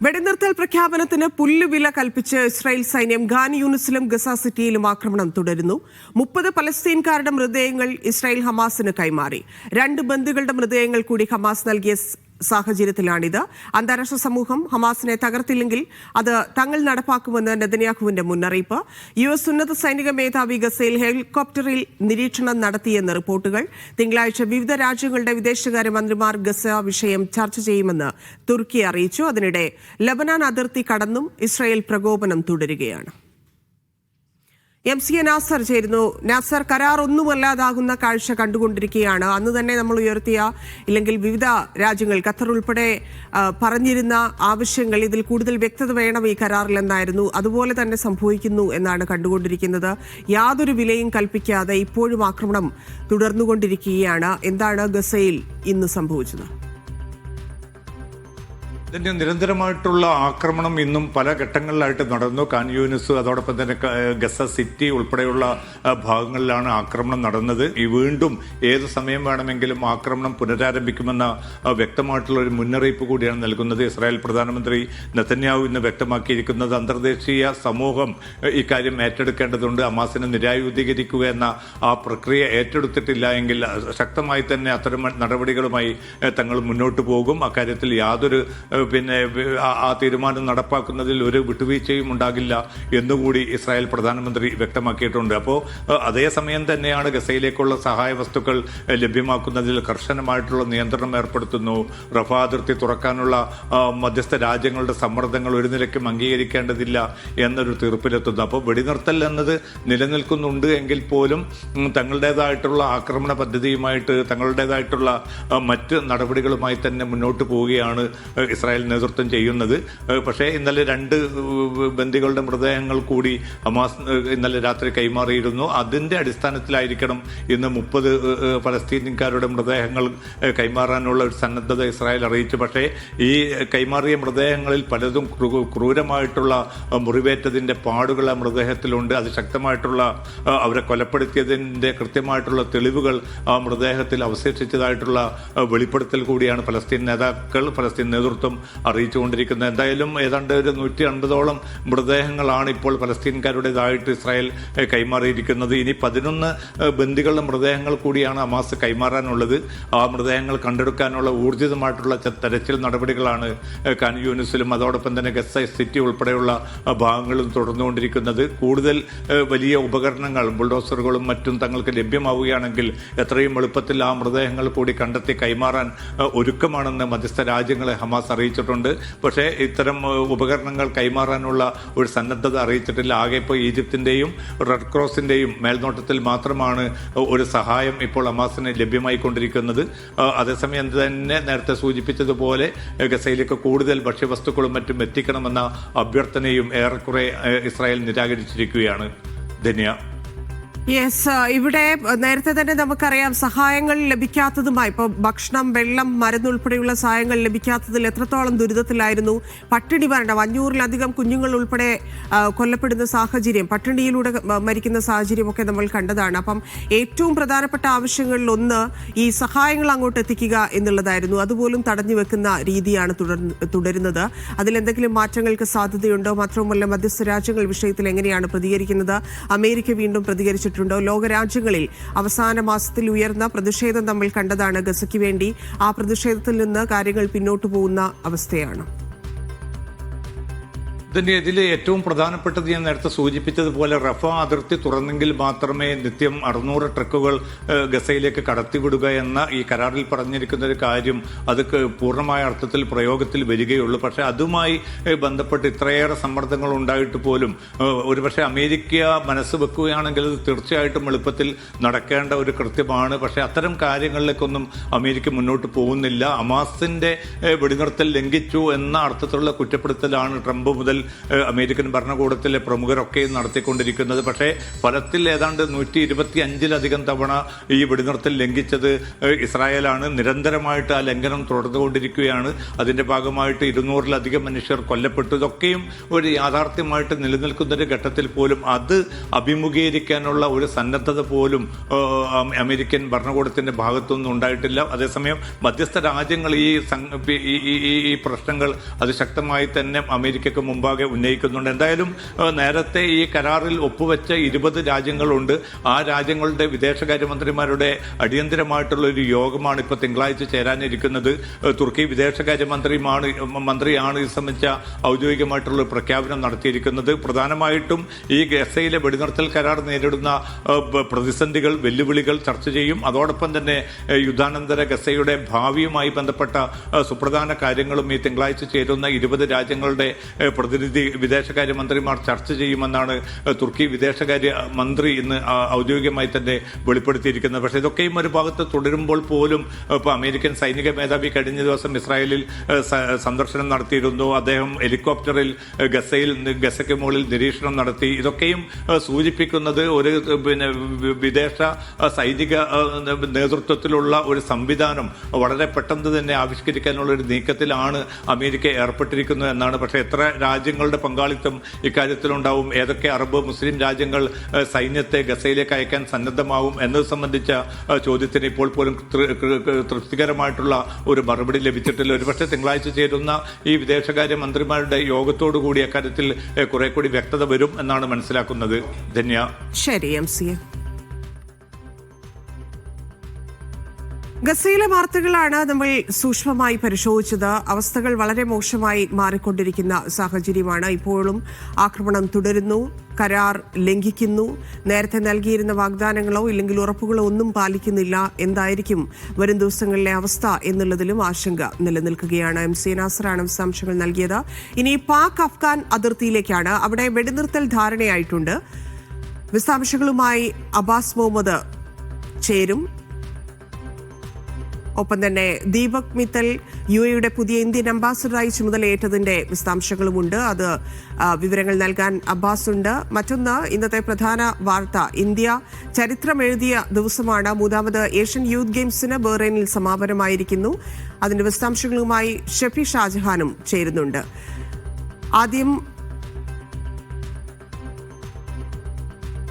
വെടിനിർത്തൽ പ്രഖ്യാപനത്തിന് പുല്ലുവില കൽപ്പിച്ച് ഇസ്രായേൽ സൈന്യം ഖാൻ യൂനിസിലും ഗസ സിറ്റിയിലും ആക്രമണം തുടരുന്നു. 30 പലസ്തീൻകാരുടെ മൃതദേഹങ്ങൾ ഇസ്രായേൽ ഹമാസിന് കൈമാറി. 2 ബന്ദികളുടെ മൃതദേഹങ്ങൾ കൂടി ഹമാസ് നൽകിയ സാഹചര്യത്തിലാണിത്. അന്താരാഷ്ട്ര സമൂഹം ഹമാസിനെ തകർത്തില്ലെങ്കിൽ അത് തങ്ങൾ നടപ്പാക്കുമെന്ന് നെതന്യാഹുവിന്റെ മുന്നറിയിപ്പ്. US ഉന്നത സൈനിക മേധാവി ഗസയിൽ ഹെലികോപ്റ്ററിൽ നിരീക്ഷണം നടത്തിയെന്ന് റിപ്പോർട്ടുകൾ. തിങ്കളാഴ്ച വിവിധ രാജ്യങ്ങളുടെ വിദേശകാര്യമന്ത്രിമാർ ഗസ വിഷയം ചർച്ച ചെയ്യുമെന്ന് തുർക്കി അറിയിച്ചു. അതിനിടെ ലബനാൻ അതിർത്തി കടന്നും ഇസ്രായേൽ പ്രകോപനം തുടരുകയാണ്. MCA നാസർ ചേരുന്നു. നാസർ, കരാർ ഒന്നുമല്ലാതാകുന്ന കാഴ്ച കണ്ടുകൊണ്ടിരിക്കുകയാണ്. അന്ന് തന്നെ നമ്മൾ ഉയർത്തിയ ഇല്ലെങ്കിൽ വിവിധ രാജ്യങ്ങൾ ഖത്തർ ഉൾപ്പെടെ പറഞ്ഞിരുന്ന ആവശ്യങ്ങൾ ഇതിൽ കൂടുതൽ വ്യക്തത വേണം ഈ കരാറിലെന്നായിരുന്നു. അതുപോലെ തന്നെ സംഭവിക്കുന്നു എന്നാണ് കണ്ടുകൊണ്ടിരിക്കുന്നത്. യാതൊരു വിലയും കൽപ്പിക്കാതെ ഇപ്പോഴും ആക്രമണം തുടർന്നുകൊണ്ടിരിക്കുകയാണ്. എന്താണ് ഗസയിൽ ഇന്ന് സംഭവിച്ചത്? ഇതിന്റെ നിരന്തരമായിട്ടുള്ള ആക്രമണം ഇന്നും പല ഘട്ടങ്ങളിലായിട്ട് നടന്നു. ഖാൻ യൂനിസ്, അതോടൊപ്പം തന്നെ ഗസ സിറ്റി ഉൾപ്പെടെയുള്ള ഭാഗങ്ങളിലാണ് ആക്രമണം നടന്നത്. ഈ വീണ്ടും ഏത് സമയം വേണമെങ്കിലും ആക്രമണം പുനരാരംഭിക്കുമെന്ന വ്യക്തമായിട്ടുള്ള ഒരു മുന്നറിയിപ്പ് കൂടിയാണ് നൽകുന്നത്. ഇസ്രായേൽ പ്രധാനമന്ത്രി നെതന്യാഹു ഇന്ന് വ്യക്തമാക്കിയിരിക്കുന്നത് അന്തർദേശീയ സമൂഹം ഇക്കാര്യം ഏറ്റെടുക്കേണ്ടതുണ്ട്. ഹമാസിനെ നിരായുധീകരിക്കുക എന്ന ആ പ്രക്രിയ ഏറ്റെടുത്തിട്ടില്ല എങ്കിൽ ശക്തമായി തന്നെ അത്തരം നടപടികളുമായി തങ്ങൾ മുന്നോട്ട് പോകും. അക്കാര്യത്തിൽ യാതൊരു ആ തീരുമാനം നടപ്പാക്കുന്നതിൽ ഒരു വിട്ടുവീഴ്ചയും ഉണ്ടാകില്ല എന്നുകൂടി ഇസ്രായേൽ പ്രധാനമന്ത്രി വ്യക്തമാക്കിയിട്ടുണ്ട്. അപ്പോൾ അതേസമയം തന്നെയാണ് ഗസയിലേക്കുള്ള സഹായ വസ്തുക്കൾ ലഭ്യമാക്കുന്നതിൽ കർശനമായിട്ടുള്ള നിയന്ത്രണം ഏർപ്പെടുത്തുന്നു. റഫ അതിർത്തി തുറക്കാനുള്ള മധ്യസ്ഥ രാജ്യങ്ങളുടെ സമ്മർദ്ദങ്ങൾ ഒരു നിലയ്ക്കും അംഗീകരിക്കേണ്ടതില്ല എന്നൊരു തീർപ്പിലെത്തുന്നു. അപ്പോൾ വെടിനിർത്തൽ എന്നത് നിലനിൽക്കുന്നുണ്ട് എങ്കിൽ പോലും തങ്ങളുടേതായിട്ടുള്ള ആക്രമണ പദ്ധതിയുമായിട്ട് തങ്ങളുടേതായിട്ടുള്ള മറ്റ് നടപടികളുമായി തന്നെ മുന്നോട്ട് പോവുകയാണ് ഇസ്രായേൽ നേതൃത്വം ചെയ്യുന്നത്. പക്ഷേ ഇന്നലെ 2 ബന്ദികളുടെ മൃതദേഹങ്ങൾ കൂടി ഹമാസ് ഇന്നലെ രാത്രി കൈമാറിയിരുന്നു. അതിന്റെ അടിസ്ഥാനത്തിലായിരിക്കണം ഇന്ന് 30 പലസ്തീൻകാരുടെ മൃതദേഹങ്ങൾ കൈമാറാനുള്ള ഒരു സന്നദ്ധത ഇസ്രായേൽ അറിയിച്ചു. പക്ഷേ ഈ കൈമാറിയ മൃതദേഹങ്ങളിൽ പലതും ക്രൂരമായിട്ടുള്ള മുറിവേറ്റതിന്റെ പാടുകൾ ആ മൃതദേഹത്തിലുണ്ട്. അത് ശക്തമായിട്ടുള്ള അവരെ കൊലപ്പെടുത്തിയതിന്റെ കൃത്യമായിട്ടുള്ള തെളിവുകൾ ആ മൃതദേഹത്തിൽ അവശേഷിച്ചതായിട്ടുള്ള വെളിപ്പെടുത്തൽ കൂടിയാണ് പലസ്തീൻ നേതൃത്വം അറിയിച്ചുകൊണ്ടിരിക്കുന്നത്. എന്തായാലും ഏതാണ്ട് ഒരു 150ഓളം മൃതദേഹങ്ങളാണ് ഇപ്പോൾ പലസ്തീൻകാരുടേതായിട്ട് ഇസ്രായേൽ കൈമാറിയിരിക്കുന്നത്. ഇനി 11 ബന്ദികളുടെ മൃതദേഹങ്ങൾ കൂടിയാണ് ഹമാസ് കൈമാറാനുള്ളത്. ആ മൃതദേഹങ്ങൾ കണ്ടെടുക്കാനുള്ള ഊർജിതമായിട്ടുള്ള തെരച്ചിൽ നടപടികളാണ് ഖാൻ യൂനിസിലും അതോടൊപ്പം തന്നെ ഗസ സിറ്റി ഉൾപ്പെടെയുള്ള ഭാഗങ്ങളും തുടർന്നുകൊണ്ടിരിക്കുന്നത്. കൂടുതൽ വലിയ ഉപകരണങ്ങൾ, ബുൾഡോസറുകളും മറ്റും തങ്ങൾക്ക് ലഭ്യമാവുകയാണെങ്കിൽ എത്രയും എളുപ്പത്തിൽ ആ മൃതദേഹങ്ങൾ കൂടി കണ്ടെത്തി കൈമാറാൻ ഒരുക്കമാണെന്ന് മധ്യസ്ഥ രാജ്യങ്ങളെ ഹമാസ് അറിയിച്ചിട്ടുണ്ട്. പക്ഷേ ഇത്തരം ഉപകരണങ്ങൾ കൈമാറാനുള്ള ഒരു സന്നദ്ധത അറിയിച്ചിട്ടില്ല. ആകെ ഇപ്പോൾ ഈജിപ്തിന്റെയും റെഡ് ക്രോസിന്റെയും മേൽനോട്ടത്തിൽ മാത്രമാണ് ഒരു സഹായം ഇപ്പോൾ ഹമാസിന് ലഭ്യമായിക്കൊണ്ടിരിക്കുന്നത്. അതേസമയം തന്നെ നേരത്തെ സൂചിപ്പിച്ചതുപോലെ ഗസയിലേക്ക് കൂടുതൽ ഭക്ഷ്യവസ്തുക്കളും മറ്റും എത്തിക്കണമെന്ന അഭ്യർത്ഥനയും ഏറെക്കുറെ ഇസ്രായേൽ നിരാകരിച്ചിരിക്കുകയാണ്. ധന്യ. ഇവിടെ നേരത്തെ തന്നെ നമുക്കറിയാം സഹായങ്ങൾ ലഭിക്കാത്തതുമായി ഇപ്പോൾ ഭക്ഷണം, വെള്ളം, മരുന്നുൾപ്പെടെയുള്ള സഹായങ്ങൾ ലഭിക്കാത്തതിൽ എത്രത്തോളം ദുരിതത്തിലായിരുന്നു. പട്ടിണി മരണം, 500-ലധികം കുഞ്ഞുങ്ങൾ ഉൾപ്പെടെ കൊല്ലപ്പെടുന്ന സാഹചര്യം, പട്ടിണിയിലൂടെ മരിക്കുന്ന സാഹചര്യമൊക്കെ നമ്മൾ കണ്ടതാണ്. അപ്പം ഏറ്റവും പ്രധാനപ്പെട്ട ആവശ്യങ്ങളിൽ ഒന്ന് ഈ സഹായങ്ങൾ അങ്ങോട്ട് എത്തിക്കുക എന്നുള്ളതായിരുന്നു. അതുപോലും തടഞ്ഞു വെക്കുന്ന രീതിയാണ് തുടരുന്നത്. അതിലെന്തെങ്കിലും മാറ്റങ്ങൾക്ക് സാധ്യതയുണ്ടോ? മാത്രവുമല്ല, മധ്യസ്ഥ രാജ്യങ്ങൾ വിഷയത്തിൽ എങ്ങനെയാണ് പ്രതികരിക്കുന്നത്? അമേരിക്ക വീണ്ടും പ്രതികരിച്ചു. ലോകരാജ്യങ്ങളിൽ അവസാന മാസത്തിൽ ഉയർന്ന പ്രതിഷേധം നമ്മൾ കണ്ടതാണ് ഗസയ്ക്ക് വേണ്ടി. ആ പ്രതിഷേധത്തിൽ നിന്ന് കാര്യങ്ങൾ പിന്നോട്ടു പോകുന്ന അവസ്ഥയാണ്. ഇതിൽ ഏറ്റവും പ്രധാനപ്പെട്ടത് ഞാൻ നേരത്തെ സൂചിപ്പിച്ചതുപോലെ റഫ അതിർത്തി തുറന്നെങ്കിൽ മാത്രമേ നിത്യം 600 ട്രക്കുകൾ ഗസയിലേക്ക് കടത്തിവിടുക എന്ന ഈ കരാറിൽ പറഞ്ഞിരിക്കുന്ന ഒരു കാര്യം അത് പൂർണ്ണമായ അർത്ഥത്തിൽ പ്രയോഗത്തിൽ വരികയുള്ളൂ. പക്ഷേ അതുമായി ബന്ധപ്പെട്ട് ഇത്രയേറെ സമ്മർദ്ദങ്ങൾ ഉണ്ടായിട്ട് പോലും ഒരുപക്ഷെ അമേരിക്ക മനസ്സ് വെക്കുകയാണെങ്കിൽ അത് തീർച്ചയായിട്ടും എളുപ്പത്തിൽ നടക്കേണ്ട ഒരു കൃത്യമാണ്. പക്ഷേ അത്തരം കാര്യങ്ങളിലേക്കൊന്നും അമേരിക്ക മുന്നോട്ട് പോകുന്നില്ല. ഹമാസിന്റെ വെടിനിർത്തൽ ലംഘിച്ചു എന്ന അർത്ഥത്തിലുള്ള കുറ്റപ്പെടുത്തലാണ് ട്രംപ് മുതൽ അമേരിക്കൻ ഭരണകൂടത്തിലെ പ്രമുഖരൊക്കെ നടത്തിക്കൊണ്ടിരിക്കുന്നത്. പക്ഷേ ഫലത്തിൽ ഏതാണ്ട് 125-ലധികം തവണ ഈ വെടിനിർത്തൽ ലംഘിച്ചത് ഇസ്രായേലാണ്. നിരന്തരമായിട്ട് ആ ലംഘനം തുടർന്നുകൊണ്ടിരിക്കുകയാണ്. അതിന്റെ ഭാഗമായിട്ട് 200-ലധികം മനുഷ്യർ കൊല്ലപ്പെട്ടു. ഇതൊക്കെയും ഒരു യാഥാർത്ഥ്യമായിട്ട് നിലനിൽക്കുന്ന ഒരു ഘട്ടത്തിൽ പോലും അത് അഭിമുഖീകരിക്കാനുള്ള ഒരു സന്നദ്ധത പോലും അമേരിക്കൻ ഭരണകൂടത്തിന്റെ ഭാഗത്തുനിന്നും ഉണ്ടായിട്ടില്ല. അതേസമയം മധ്യസ്ഥ രാജ്യങ്ങൾ ഈ പ്രശ്നങ്ങൾ അതിശക്തമായി തന്നെ അമേരിക്കക്ക് മുമ്പാകെ ഉന്നയിക്കുന്നുണ്ട്. എന്തായാലും നേരത്തെ ഈ കരാറിൽ ഒപ്പുവെച്ച 20 രാജ്യങ്ങളുണ്ട്. ആ രാജ്യങ്ങളുടെ വിദേശകാര്യമന്ത്രിമാരുടെ അടിയന്തരമായിട്ടുള്ള ഒരു യോഗമാണ് ഇപ്പോൾ തിങ്കളാഴ്ച ചേരാനിരിക്കുന്നത്. തുർക്കി മന്ത്രിയാണ് ഇത് സംബന്ധിച്ച ഔദ്യോഗികമായിട്ടുള്ള പ്രഖ്യാപനം നടത്തിയിരിക്കുന്നത്. പ്രധാനമായിട്ടും ഈ ഗസയിലെ വെടിനിർത്തൽ കരാർ നേരിടുന്ന പ്രതിസന്ധികൾ, വെല്ലുവിളികൾ ചർച്ച ചെയ്യും. അതോടൊപ്പം തന്നെ യുദ്ധാനന്തര ഗസയുടെ ഭാവിയുമായി ബന്ധപ്പെട്ട സുപ്രധാന കാര്യങ്ങളും ഈ തിങ്കളാഴ്ച ചേരുന്ന 20 രാജ്യങ്ങളുടെ വിദേശകാര്യമന്ത്രിമാർ ചർച്ച ചെയ്യുമെന്നാണ് തുർക്കി വിദേശകാര്യ മന്ത്രി ഇന്ന് ഔദ്യോഗികമായി തന്നെ വെളിപ്പെടുത്തിയിരിക്കുന്നത്. പക്ഷേ ഇതൊക്കെയും ഒരു ഭാഗത്ത് തുടരുമ്പോൾ പോലും ഇപ്പോൾ അമേരിക്കൻ സൈനിക മേധാവി കഴിഞ്ഞ ദിവസം ഇസ്രായേലിൽ സന്ദർശനം നടത്തിയിരുന്നു. അദ്ദേഹം ഹെലികോപ്റ്ററിൽ ഗസയ്ക്ക് മുകളിൽ നിരീക്ഷണം നടത്തി. ഇതൊക്കെയും സൂചിപ്പിക്കുന്നത് ഒരു വിദേശ സൈനിക നേതൃത്വത്തിലുള്ള ഒരു സംവിധാനം വളരെ പെട്ടെന്ന് തന്നെ ആവിഷ്കരിക്കാനുള്ള ഒരു നീക്കത്തിലാണ് അമേരിക്ക ഏർപ്പെട്ടിരിക്കുന്നത് എന്നാണ്. പക്ഷേ എത്ര രാജ്യങ്ങളുടെ പങ്കാളിത്തം ഇക്കാര്യത്തിലുണ്ടാവും, ഏതൊക്കെ അറബ് മുസ്ലിം രാജ്യങ്ങൾ സൈന്യത്തെ ഗസയിലേക്ക് അയക്കാൻ സന്നദ്ധമാവും എന്നത് സംബന്ധിച്ച ചോദ്യത്തിന് ഇപ്പോൾ പോലും തൃപ്തികരമായിട്ടുള്ള ഒരു മറുപടി ലഭിച്ചിട്ടില്ല. ഒരുപക്ഷെ തിങ്കളാഴ്ച ചേരുന്ന ഈ വിദേശകാര്യ മന്ത്രിമാരുടെ യോഗത്തോടുകൂടി അക്കാര്യത്തിൽ കുറെ കൂടി വ്യക്തത വരും എന്നാണ് മനസ്സിലാക്കുന്നത്. ധന്യ. ശരി MC. ഗസയിലെ വാർത്തകളാണ് നമ്മൾ സൂക്ഷ്മമായി പരിശോധിച്ചത്. അവസ്ഥകൾ വളരെ മോശമായി മാറിക്കൊണ്ടിരിക്കുന്ന സാഹചര്യമാണ്. ഇപ്പോഴും ആക്രമണം തുടരുന്നു, കരാർ ലംഘിക്കുന്നു, നേരത്തെ നൽകിയിരുന്ന വാഗ്ദാനങ്ങളോ ഇല്ലെങ്കിൽ ഉറപ്പുകളോ ഒന്നും പാലിക്കുന്നില്ല. എന്തായിരിക്കും വരും ദിവസങ്ങളിലെ അവസ്ഥ എന്നുള്ളതിലും ആശങ്ക നിലനിൽക്കുകയാണ്. MC നാസറാണ് വിശദാംശങ്ങൾ നൽകിയത്. ഇനി പാക് അഫ്ഗാൻ അതിർത്തിയിലേക്കാണ്. അവിടെ വെടിനിർത്തൽ ധാരണയായിട്ടുണ്ട്. വിശദാംശങ്ങളുമായി അബ്ബാസ് മുഹമ്മദ് ചേരും. ഒപ്പം തന്നെ ദീപക് മിത്തൽ UAE പുതിയ ഇന്ത്യൻ അംബാസഡറായി ചുമതലയേറ്റതിന്റെ വിശദാംശങ്ങളുമുണ്ട്. അത് വിവരങ്ങൾ നൽകാൻ അബ്ബാസ് ഉണ്ട്. മറ്റൊന്ന്, ഇന്നത്തെ പ്രധാന വാർത്ത, ഇന്ത്യ ചരിത്രം എഴുതിയ ദിവസമാണ്. 3ാമത് ഏഷ്യൻ യൂത്ത് ഗെയിംസിന് ബഹ്റൈനിൽ സമാപനമായിരിക്കുന്നു. അതിന്റെ വിശദാംശങ്ങളുമായി ഷെഫി ഷാജഹാനും ചേരുന്നുണ്ട്. ആദ്യം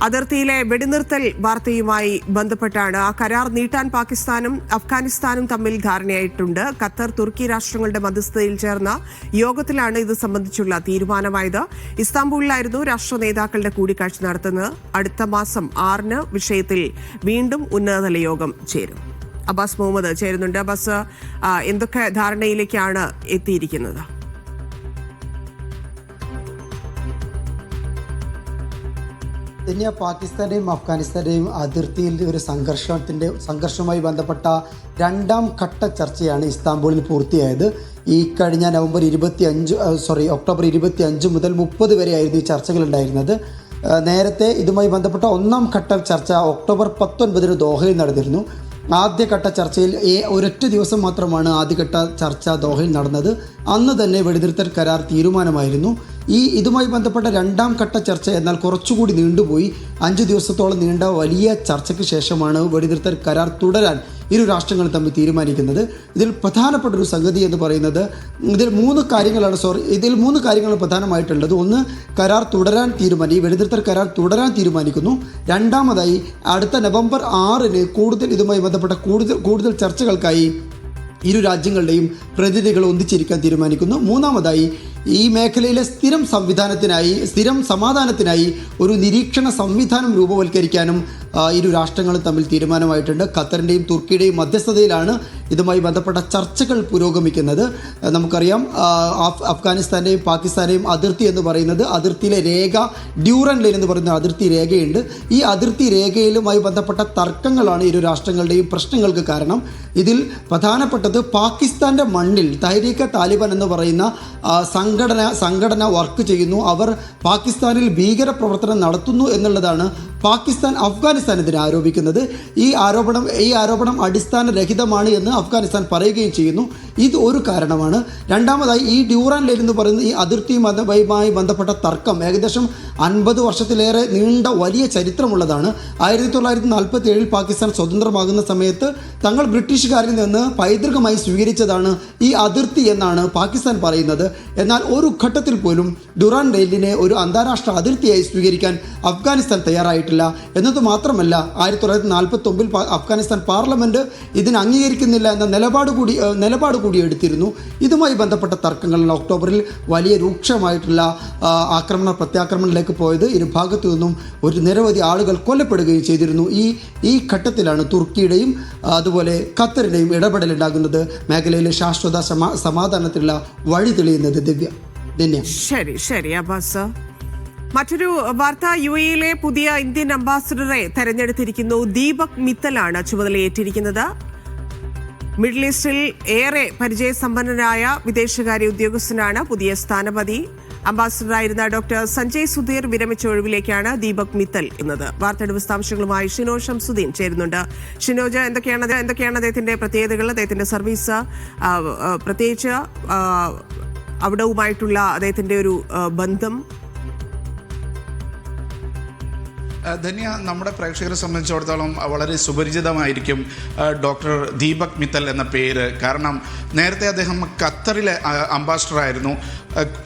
അതിർത്തിയിലെ വെടിനിർത്തൽ വാർത്തയുമായി ബന്ധപ്പെട്ടാണ്. ആ കരാർ നീട്ടാൻ പാകിസ്ഥാനും അഫ്ഗാനിസ്ഥാനും തമ്മിൽ ധാരണയായിട്ടുണ്ട്. ഖത്തർ, തുർക്കി രാഷ്ട്രങ്ങളുടെ മധ്യസ്ഥതയിൽ ചേർന്ന യോഗത്തിലാണ് ഇത് സംബന്ധിച്ചുള്ള തീരുമാനമായത്. ഇസ്താംബൂളിലായിരുന്നു രാഷ്ട്ര നേതാക്കളുടെ കൂടിക്കാഴ്ച നടത്തുന്നത്. അടുത്ത മാസം 6-ന് വിഷയത്തിൽ വീണ്ടും ഉന്നതതല യോഗം ചേരും. അബ്ബാസ് മുഹമ്മദ് ചേരുന്നുണ്ട്. അബ്ബാസ്, എന്തൊക്കെ ധാരണയിലേക്കാണ് എത്തിയിരിക്കുന്നത്? ഇനി പാകിസ്ഥാന്റെയും അഫ്ഗാനിസ്ഥാന്റെയും അതിർത്തിയിൽ ഒരു സംഘർഷവുമായി ബന്ധപ്പെട്ട 2ാം ഘട്ട ചർച്ചയാണ് ഇസ്താംബൂളിൽ പൂർത്തിയായത്. ഈ കഴിഞ്ഞ ഒക്ടോബർ 25 മുതൽ 30 വരെയായിരുന്നു ഈ ചർച്ചകൾ ഉണ്ടായിരുന്നത്. നേരത്തെ ഇതുമായി ബന്ധപ്പെട്ട 1ാം ഘട്ട ചർച്ച ഒക്ടോബർ 19 ദോഹയിൽ നടന്നിരുന്നു. ആദ്യഘട്ട ചർച്ചയിൽ ഒരൊറ്റ ദിവസം മാത്രമാണ് ആദ്യഘട്ട ചർച്ച ദോഹയിൽ നടന്നത്. അന്ന് തന്നെ വെടിനിർത്തൽ കരാർ തീരുമാനമായിരുന്നു. ഇതുമായി ബന്ധപ്പെട്ട 2ാം ഘട്ട ചർച്ച എന്നാൽ കുറച്ചുകൂടി നീണ്ടുപോയി. 5 ദിവസത്തോളം നീണ്ട വലിയ ചർച്ചയ്ക്ക് ശേഷമാണ് വെടിനിർത്തൽ കരാർ തുടരാൻ ഇരു രാഷ്ട്രങ്ങളും തമ്മിൽ തീരുമാനിക്കുന്നത്. ഇതിൽ പ്രധാനപ്പെട്ട ഒരു സംഗതി എന്ന് പറയുന്നത് ഇതിൽ 3 കാര്യങ്ങളാണ് പ്രധാനമായിട്ടുള്ളത്. ഒന്ന്, ഈ വെടിനിർത്തൽ കരാർ തുടരാൻ തീരുമാനിക്കുന്നു. രണ്ടാമതായി, അടുത്ത നവംബർ 6-ന് ഇതുമായി ബന്ധപ്പെട്ട കൂടുതൽ ചർച്ചകൾക്കായി ഇരു രാജ്യങ്ങളുടെയും പ്രതിനിധികൾ ഒന്നിച്ചിരിക്കാൻ തീരുമാനിക്കുന്നു. മൂന്നാമതായി, ഈ മേഖലയിലെ സ്ഥിരം സമാധാനത്തിനായി ഒരു നിരീക്ഷണ സംവിധാനം രൂപവൽക്കരിക്കാനും ഇരു രാഷ്ട്രങ്ങളും തമ്മിൽ തീരുമാനമായിട്ടുണ്ട്. ഖത്തറിൻ്റെയും തുർക്കിയുടെയും മധ്യസ്ഥതയിലാണ് ഇതുമായി ബന്ധപ്പെട്ട ചർച്ചകൾ പുരോഗമിക്കുന്നത്. നമുക്കറിയാം, അഫ്ഗാനിസ്ഥാൻ്റെയും പാകിസ്ഥാൻ്റെയും അതിർത്തി എന്ന് പറയുന്നത്, അതിർത്തിയിലെ രേഖ, ഡ്യൂറൻ ലൈൻ എന്ന് പറയുന്ന അതിർത്തി രേഖയുണ്ട്. ഈ അതിർത്തി രേഖയിലുമായി ബന്ധപ്പെട്ട തർക്കങ്ങളാണ് ഇരു രാഷ്ട്രങ്ങളുടെയും പ്രശ്നങ്ങൾക്ക് കാരണം. ഇതിൽ പ്രധാനപ്പെട്ടത് പാകിസ്ഥാൻ്റെ മണ്ണിൽ തഹ്രീക്ക് താലിബാൻ എന്ന് പറയുന്ന സംഘടന വർക്ക് ചെയ്യുന്നു. അവർ പാകിസ്ഥാനിൽ ഭീകരപ്രവർത്തനം നടത്തുന്നു എന്നുള്ളതാണ് പാകിസ്ഥാൻ അഫ്ഗാനിസ്ഥാനെതിരെ ആരോപിക്കുന്നത്. ഈ ആരോപണം അടിസ്ഥാനരഹിതമാണ് എന്ന് അഫ്ഗാനിസ്ഥാൻ പറയുകയും ചെയ്യുന്നു. ഇത് ഒരു കാരണമാണ്. രണ്ടാമതായി ഈ ഡ്യൂറാൻ ലൈൻ എന്ന് പറയുന്ന ഈ അതിർത്തിയുമായി ബന്ധപ്പെട്ട തർക്കം ഏകദേശം 50 വർഷത്തിലേറെ നീണ്ട വലിയ ചരിത്രമുള്ളതാണ്. 1947 പാകിസ്ഥാൻ സ്വതന്ത്രമാകുന്ന സമയത്ത് തങ്ങൾ ബ്രിട്ടീഷുകാരിൽ നിന്ന് പൈതൃകമായി സ്വീകരിച്ചതാണ് ഈ അതിർത്തി എന്നാണ് പാകിസ്ഥാൻ പറയുന്നത്. എന്നാൽ ഒരു ഘട്ടത്തിൽ പോലും ഡുറാൻ റെയിലിനെ ഒരു അന്താരാഷ്ട്ര അതിർത്തിയായി സ്വീകരിക്കാൻ അഫ്ഗാനിസ്ഥാൻ തയ്യാറായിട്ടില്ല. എന്നത് മാത്രമല്ല 1949 അഫ്ഗാനിസ്ഥാൻ പാർലമെന്റ് ഇതിനെ അംഗീകരിക്കുന്നില്ല എന്ന നിലപാട് കൂടി എടുത്തിരുന്നു. ഇതുമായി ബന്ധപ്പെട്ട തർക്കങ്ങളിൽ ഒക്ടോബറിൽ വലിയ രൂക്ഷമായിട്ടുള്ള പ്രത്യാക്രമണത്തിലേക്ക് പോയത്. ഇരുഭാഗത്തു നിന്നും ഒരു നിരവധി ആളുകൾ കൊല്ലപ്പെടുകയും ചെയ്തിരുന്നു. ഈ ഘട്ടത്തിലാണ് തുർക്കിയുടെയും അതുപോലെ ഖത്തറിൻ്റെയും ഇടപെടലുണ്ടാകുന്നത്. മേഖലയിലെ ശാശ്വത സമാധാനത്തിലുള്ള വഴി തെളിയുന്നത്. ധന്യ. ശരി അബ്ബാസ്. മറ്റൊരു വാർത്ത, UAE-യിലെ പുതിയ ഇന്ത്യൻ അംബാസിഡറെ തെരഞ്ഞെടുത്തിരിക്കുന്നു. ദീപക് മിത്തലാണ് ചുമതലയേറ്റിരിക്കുന്നത്. മിഡിൽ ഈസ്റ്റിൽ ഏറെ പരിചയസമ്പന്നനായ വിദേശകാര്യ ഉദ്യോഗസ്ഥനാണ് പുതിയ സ്ഥാനപതി. അംബാസിഡറായിരുന്ന ഡോക്ടർ സഞ്ജയ് സുധീർ വിരമിച്ച ഒഴിവിലേക്കാണ് ദീപക് മിത്തൽ എന്നത്. വാർത്തയുടെ വിശദാംശങ്ങളുമായി ഷിനോജ് ഷംസുദ്ദീൻ ചേരുന്നുണ്ട്. ഷിനോജ്, എന്തൊക്കെയാണ് അദ്ദേഹത്തിന്റെ പ്രത്യേകതകൾ, അദ്ദേഹത്തിന്റെ സർവീസ്, പ്രത്യേകിച്ച് അവിടവുമായിട്ടുള്ള അദ്ദേഹത്തിന്റെ ഒരു ബന്ധം? ധന്യ, നമ്മുടെ പ്രേക്ഷകരെ സംബന്ധിച്ചിടത്തോളം വളരെ സുപരിചിതമായിരിക്കും ഡോക്ടർ ദീപക് മിത്തൽ എന്ന പേര്. കാരണം നേരത്തെ അദ്ദേഹം ഖത്തറിലെ അംബാസിഡറായിരുന്നു.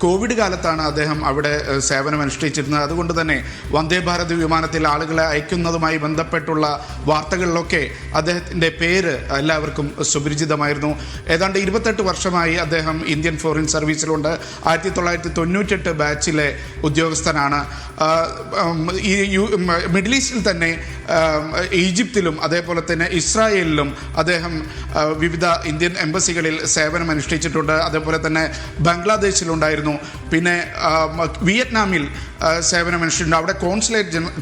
കോവിഡ് കാലത്താണ് അദ്ദേഹം അവിടെ സേവനമനുഷ്ഠിച്ചിരുന്നത്. അതുകൊണ്ട് തന്നെ വന്ദേ ഭാരത് വിമാനത്തിൽ ആളുകളെ അയക്കുന്നതുമായി ബന്ധപ്പെട്ടുള്ള വാർത്തകളിലൊക്കെ അദ്ദേഹത്തിൻ്റെ പേര് എല്ലാവർക്കും സുപരിചിതമായിരുന്നു. ഏതാണ്ട് 28 വർഷമായി അദ്ദേഹം ഇന്ത്യൻ ഫോറിൻ സർവീസിലുണ്ട്. 1998 ബാച്ചിലെ ഉദ്യോഗസ്ഥനാണ്. ഈ മിഡിൽ ഈസ്റ്റിൽ തന്നെ ഈജിപ്തിലും അതേപോലെ തന്നെ ഇസ്രായേലിലും അദ്ദേഹം വിവിധ ഇന്ത്യൻ എംബസികളിൽ സേവനമനുഷ്ഠിച്ചിട്ടുണ്ട്. അതേപോലെ തന്നെ ബംഗ്ലാദേശിലുണ്ടായിരുന്നു. പിന്നെ വിയറ്റ്നാമിൽ സേവനമനുഷ്ഠിച്ചിട്ടുണ്ട്. അവിടെ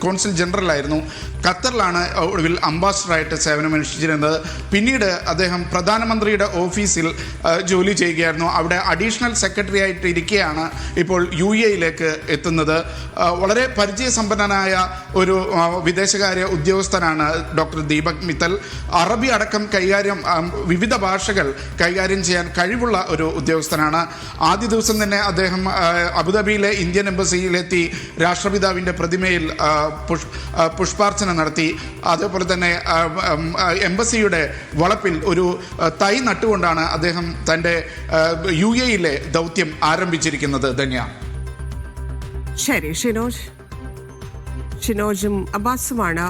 കോൺസുൽ ജനറലായിരുന്നു. ഖത്തറിലാണ് ഒടുവിൽ അംബാസിഡറായിട്ട് സേവനമനുഷ്ഠിച്ചിരുന്നത്. പിന്നീട് അദ്ദേഹം പ്രധാനമന്ത്രിയുടെ ഓഫീസിൽ ജോലി ചെയ്യുകയായിരുന്നു. അവിടെ അഡീഷണൽ സെക്രട്ടറി ആയിട്ട് ഇരിക്കുകയാണ് ഇപ്പോൾ UAE-യിലേക്ക് എത്തുന്നത്. വളരെ പരിചയസമ്പന്നനായ ഒരു വിദേശകാര്യ ഉദ്യോഗസ്ഥനാണ് ഡോക്ടർ ദീപക് മിത്തൽ. അറബി അടക്കം വിവിധ ഭാഷകൾ കൈകാര്യം ചെയ്യാൻ കഴിവുള്ള ഒരു ഉദ്യോഗസ്ഥനാണ്. ആദ്യ ദിവസം തന്നെ അദ്ദേഹം അബുദാബിയിലെ ഇന്ത്യൻ എംബസിയിലെത്തി രാഷ്ട്രപിതാവിൻ്റെ പ്രതിമയിൽ പുഷ്പാർച്ചന നടത്തി. അതേപോലെ തന്നെ എംബസിയുടെ വളപ്പിൽ ഒരു തൈ നട്ടുകൊണ്ടാണ് അദ്ദേഹം തൻ്റെ UAE-യിലെ ദൗത്യം ആരംഭിച്ചിരിക്കുന്നത്. ധന്യ. ശരി, ഷിനോജും അബ്ബാസുമാണ്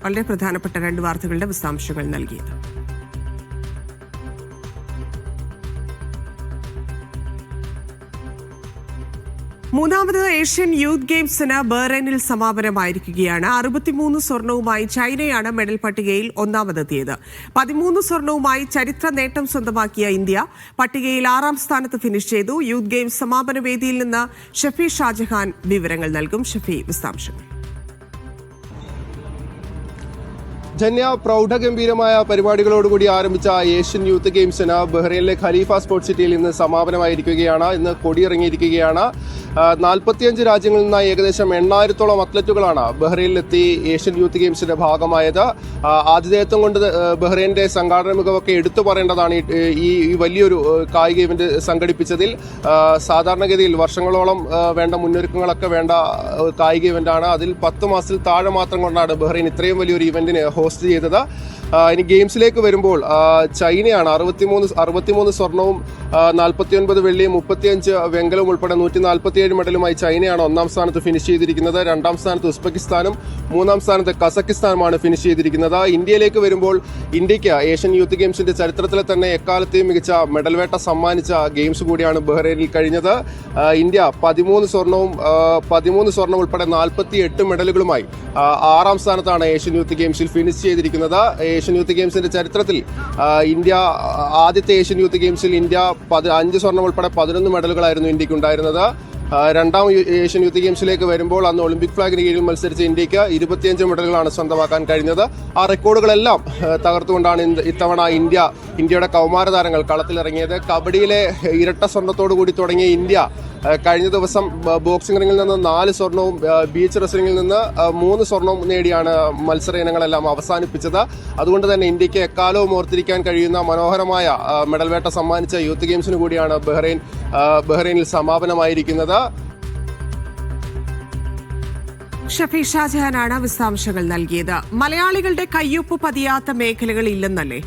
വളരെ പ്രധാനപ്പെട്ട 2 വാർത്തകളുടെ വിശദാംശങ്ങൾ നൽകിയത്. മൂന്നാമത് ഏഷ്യൻ യൂത്ത് ഗെയിംസിന് ബഹ്റൈനിൽ സമാപനമായിരിക്കുകയാണ്. 63 സ്വർണവുമായി ചൈനയാണ് മെഡൽ പട്ടികയിൽ ഒന്നാമതെത്തിയത്. 13 സ്വർണവുമായി ചരിത്ര നേട്ടം സ്വന്തമാക്കിയ ഇന്ത്യ പട്ടികയിൽ 6ാം സ്ഥാനത്ത് ഫിനിഷ് ചെയ്തു. യൂത്ത് ഗെയിംസ് സമാപന വേദിയിൽ നിന്ന് ഷഫി ഷാജഹാൻ വിവരങ്ങൾ നൽകും. ഷഫി, വിശദാംശങ്ങൾ. ധന്യ, പ്രൗഢഗംഭീരമായ പരിപാടികളോടുകൂടി ആരംഭിച്ച ഏഷ്യൻ യൂത്ത് ഗെയിംസിന് ബഹ്റൈനിലെ ഖലീഫ സ്പോർട്സ് സിറ്റിയിൽ ഇന്ന് സമാപനമായിരിക്കുകയാണ്. ഇന്ന് കൊടിയിറങ്ങിയിരിക്കുകയാണ്. 45 രാജ്യങ്ങളിൽ നിന്ന് ഏകദേശം 8000-ഓളം അത്ലറ്റുകളാണ് ബഹ്റൈനിലെത്തി ഏഷ്യൻ യൂത്ത് ഗെയിംസിന്റെ ഭാഗമായത്. ആതിഥേയത്വം കൊണ്ട് ബഹ്റൈനിന്റെ സംഘാടന മികവൊക്കെ എടുത്തു പറയേണ്ടതാണ്. ഈ വലിയൊരു കായിക ഇവന്റ് സംഘടിപ്പിച്ചതിൽ സാധാരണഗതിയിൽ വർഷങ്ങളോളം വേണ്ട മുന്നൊരുക്കങ്ങളൊക്കെ വേണ്ട കായിക ഇവന്റാണ്. അതിൽ 10 മാസത്തിൽ താഴെ മാത്രം കൊണ്ടാണ് ബഹ്റൈൻ ഇത്രയും വലിയൊരു ഇവന്റിനെ ഹോസ്റ്റ് ചെയ്തത്. ഇനി ഗെയിംസിലേക്ക് വരുമ്പോൾ ചൈനയാണ് 63 സ്വർണവും 49 വെള്ളിയും 35 വെങ്കലവും ഉൾപ്പെടെ 147 മെഡലുമായി ചൈനയാണ് 1ാം സ്ഥാനത്ത് ഫിനിഷ് ചെയ്തിരിക്കുന്നത്. 2ാം സ്ഥാനത്ത് ഉസ്ബെക്കിസ്ഥാനും 3ാം സ്ഥാനത്ത് കസക്കിസ്ഥാനുമാണ് ഫിനിഷ് ചെയ്തിരിക്കുന്നത്. ഇന്ത്യയിലേക്ക് വരുമ്പോൾ ഇന്ത്യക്ക് ഏഷ്യൻ യൂത്ത് ഗെയിംസിന്റെ ചരിത്രത്തിലെ തന്നെ എക്കാലത്തെയും മികച്ച മെഡൽ വേട്ട സമ്മാനിച്ച ഗെയിംസ് കൂടിയാണ് ബഹ്റൈനിൽ കഴിഞ്ഞത്. ഇന്ത്യ 13 സ്വർണം ഉൾപ്പെടെ 48 മെഡലുകളുമായി 6ാം സ്ഥാനത്താണ് ഏഷ്യൻ യൂത്ത് ഗെയിംസിൽ ഫിനിഷ് ചെയ്തിരിക്കുന്നത്. ഏഷ്യൻ യൂത്ത് ഗെയിംസിന്റെ ചരിത്രത്തിൽ ആദ്യത്തെ ഏഷ്യൻ യൂത്ത് ഗെയിംസിൽ ഇന്ത്യ 5 സ്വർണം ഉൾപ്പെടെ 11 മെഡലുകളായിരുന്നു ഇന്ത്യക്ക് ഉണ്ടായിരുന്നത്. രണ്ടാം ഏഷ്യൻ യൂത്ത് ഗെയിംസിലേക്ക് വരുമ്പോൾ അന്ന് ഒളിമ്പിക് ഫ്ലാഗിന് കീഴിൽ മത്സരിച്ച ഇന്ത്യക്ക് 25 മെഡലുകളാണ് സ്വന്തമാക്കാൻ കഴിഞ്ഞത്. ആ റെക്കോർഡുകളെല്ലാം തകർത്തുകൊണ്ടാണ് ഇത്തവണ ഇന്ത്യയുടെ കൗമാര താരങ്ങൾ കളത്തിലിറങ്ങിയത്. കബഡിയിലെ ഇരട്ട സ്വർണ്ണത്തോടു കൂടി തുടങ്ങിയ ഇന്ത്യ കഴിഞ്ഞ ദിവസം ബോക്സിംഗ് റിംഗിൽ നിന്ന് 4 സ്വർണവും ബീച്ച് റെസ്ലിംഗിൽ നിന്ന് 3 സ്വർണവും നേടിയാണ് മത്സര ഇനങ്ങളെല്ലാം അവസാനിപ്പിച്ചത്. അതുകൊണ്ട് തന്നെ ഇന്ത്യക്ക് എക്കാലവും ഓർത്തിരിക്കാൻ കഴിയുന്ന മനോഹരമായ മെഡൽ വേട്ട സമ്മാനിച്ച യൂത്ത് ഗെയിംസിന് കൂടിയാണ് ബഹ്റൈനിൽ സമാപനമായിരിക്കുന്നത്. ഷഫി ഷാജഹാനാണ് വിശദാംശങ്ങൾ നൽകിയത്. മലയാളികളുടെ കയ്യൊപ്പ് പതിയാത്ത മേഖലകൾ ഇല്ലെന്നല്ലേ?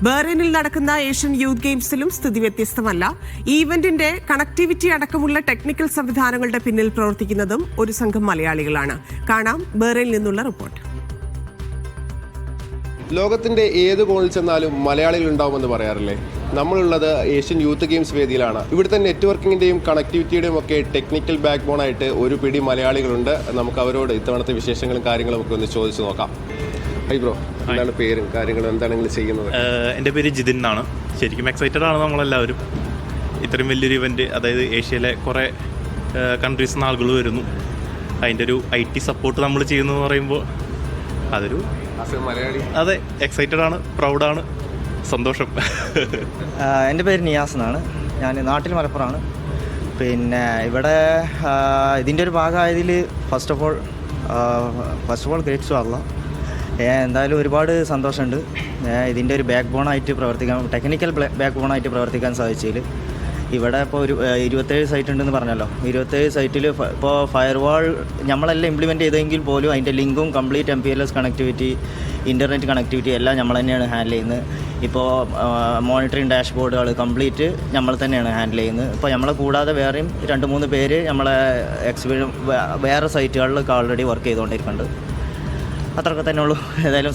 ബഹ്റൈനിൽ നടക്കുന്ന ഏഷ്യൻ യൂത്ത് ഗെയിംസിലും സ്ഥിതി വ്യത്യസ്തമല്ല. ഈവന്റിന്റെ കണക്ടിവിറ്റി അടക്കമുള്ള ടെക്നിക്കൽ സംവിധാനങ്ങളുടെ പിന്നിൽ പ്രവർത്തിക്കുന്നതും ഒരു സംഘം മലയാളികളാണ്. കാണാം ബഹ്റൈനിൽ നിന്നുള്ള റിപ്പോർട്ട്. ലോകത്തിന്റെ ഏത് കോണിൽ ചെന്നാലും മലയാളികൾ ഉണ്ടാവുമെന്ന് പറയാറില്ലേ? നമ്മളുള്ളത് ഏഷ്യൻ യൂത്ത് ഗെയിംസ് വേദിയിലാണ്. ഇവിടുത്തെ നെറ്റ്വർക്കിങ്ങിന്റെയും കണക്ടിവിറ്റിയുടെയും ഒക്കെ ടെക്നിക്കൽ ബാക്ക് ബോണായിട്ട് ഒരു പിടി മലയാളികളുണ്ട്. നമുക്ക് അവരോട് ഇത്തവണത്തെ വിശേഷങ്ങളും കാര്യങ്ങളും ഒക്കെ ഒന്ന് ചോദിച്ചു നോക്കാം. ഹൈ ബ്രോ, എന്താണ് പേരും കാര്യങ്ങളും, എന്താണ് നിങ്ങൾ ചെയ്യുന്നത്? എൻ്റെ പേര് ജിതിൻ എന്നാണ്. ശരിക്കും എക്സൈറ്റഡ് ആണ് നമ്മളെല്ലാവരും. ഇത്രയും വലിയൊരു ഇവൻറ്റ്, അതായത് ഏഷ്യയിലെ കുറേ കൺട്രീസിൽ നിന്ന് ആളുകൾ വരുന്നു. അതിൻ്റെ ഒരു IT സപ്പോർട്ട് നമ്മൾ ചെയ്യുന്നു എന്ന് പറയുമ്പോൾ അതൊരു മലയാളി, അതെ, എക്സൈറ്റഡ് ആണ്, പ്രൗഡാണ്, സന്തോഷം. എൻ്റെ പേര് നിയാസ് എന്നാണ്. ഞാൻ നാട്ടിൽ മലപ്പുറമാണ്. പിന്നെ ഇവിടെ ഇതിൻ്റെ ഒരു ഭാഗമായതിൽ first of all great to Allah. എന്തായാലും ഒരുപാട് സന്തോഷമുണ്ട്. ഇതിൻ്റെ ഒരു ബാക്ക് ബോണായിട്ട് പ്രവർത്തിക്കാൻ, ടെക്നിക്കൽ ബാക്ക് ബോണായിട്ട് പ്രവർത്തിക്കാൻ സാധിച്ചതിൽ. ഇവിടെ ഇപ്പോൾ ഒരു 27 സൈറ്റ് ഉണ്ടെന്ന് പറഞ്ഞല്ലോ. 27 സൈറ്റിൽ ഇപ്പോൾ ഫയർവാൾ നമ്മളെല്ലാം ഇംപ്ലിമെൻറ്റ് ചെയ്തെങ്കിൽ പോലും അതിൻ്റെ ലിങ്കും complete MPLS connectivity, internet connectivity എല്ലാം നമ്മൾ തന്നെയാണ് ഹാൻഡിൽ ചെയ്യുന്നത്. ഇപ്പോൾ മോണിറ്ററിങ് ഡാഷ്ബോർഡുകൾ കംപ്ലീറ്റ് നമ്മൾ തന്നെയാണ് ഹാൻഡിൽ ചെയ്യുന്നത്. ഇപ്പോൾ നമ്മളെ കൂടാതെ വേറെയും 2-3 പേര് നമ്മളെ വേറെ സൈറ്റുകളിലൊക്കെ ഓൾറെഡി വർക്ക് ചെയ്തുകൊണ്ടിരിക്കുന്നുണ്ട്. അത്രയൊക്കെ തന്നെ ഉള്ളൂ. ഏതായാലും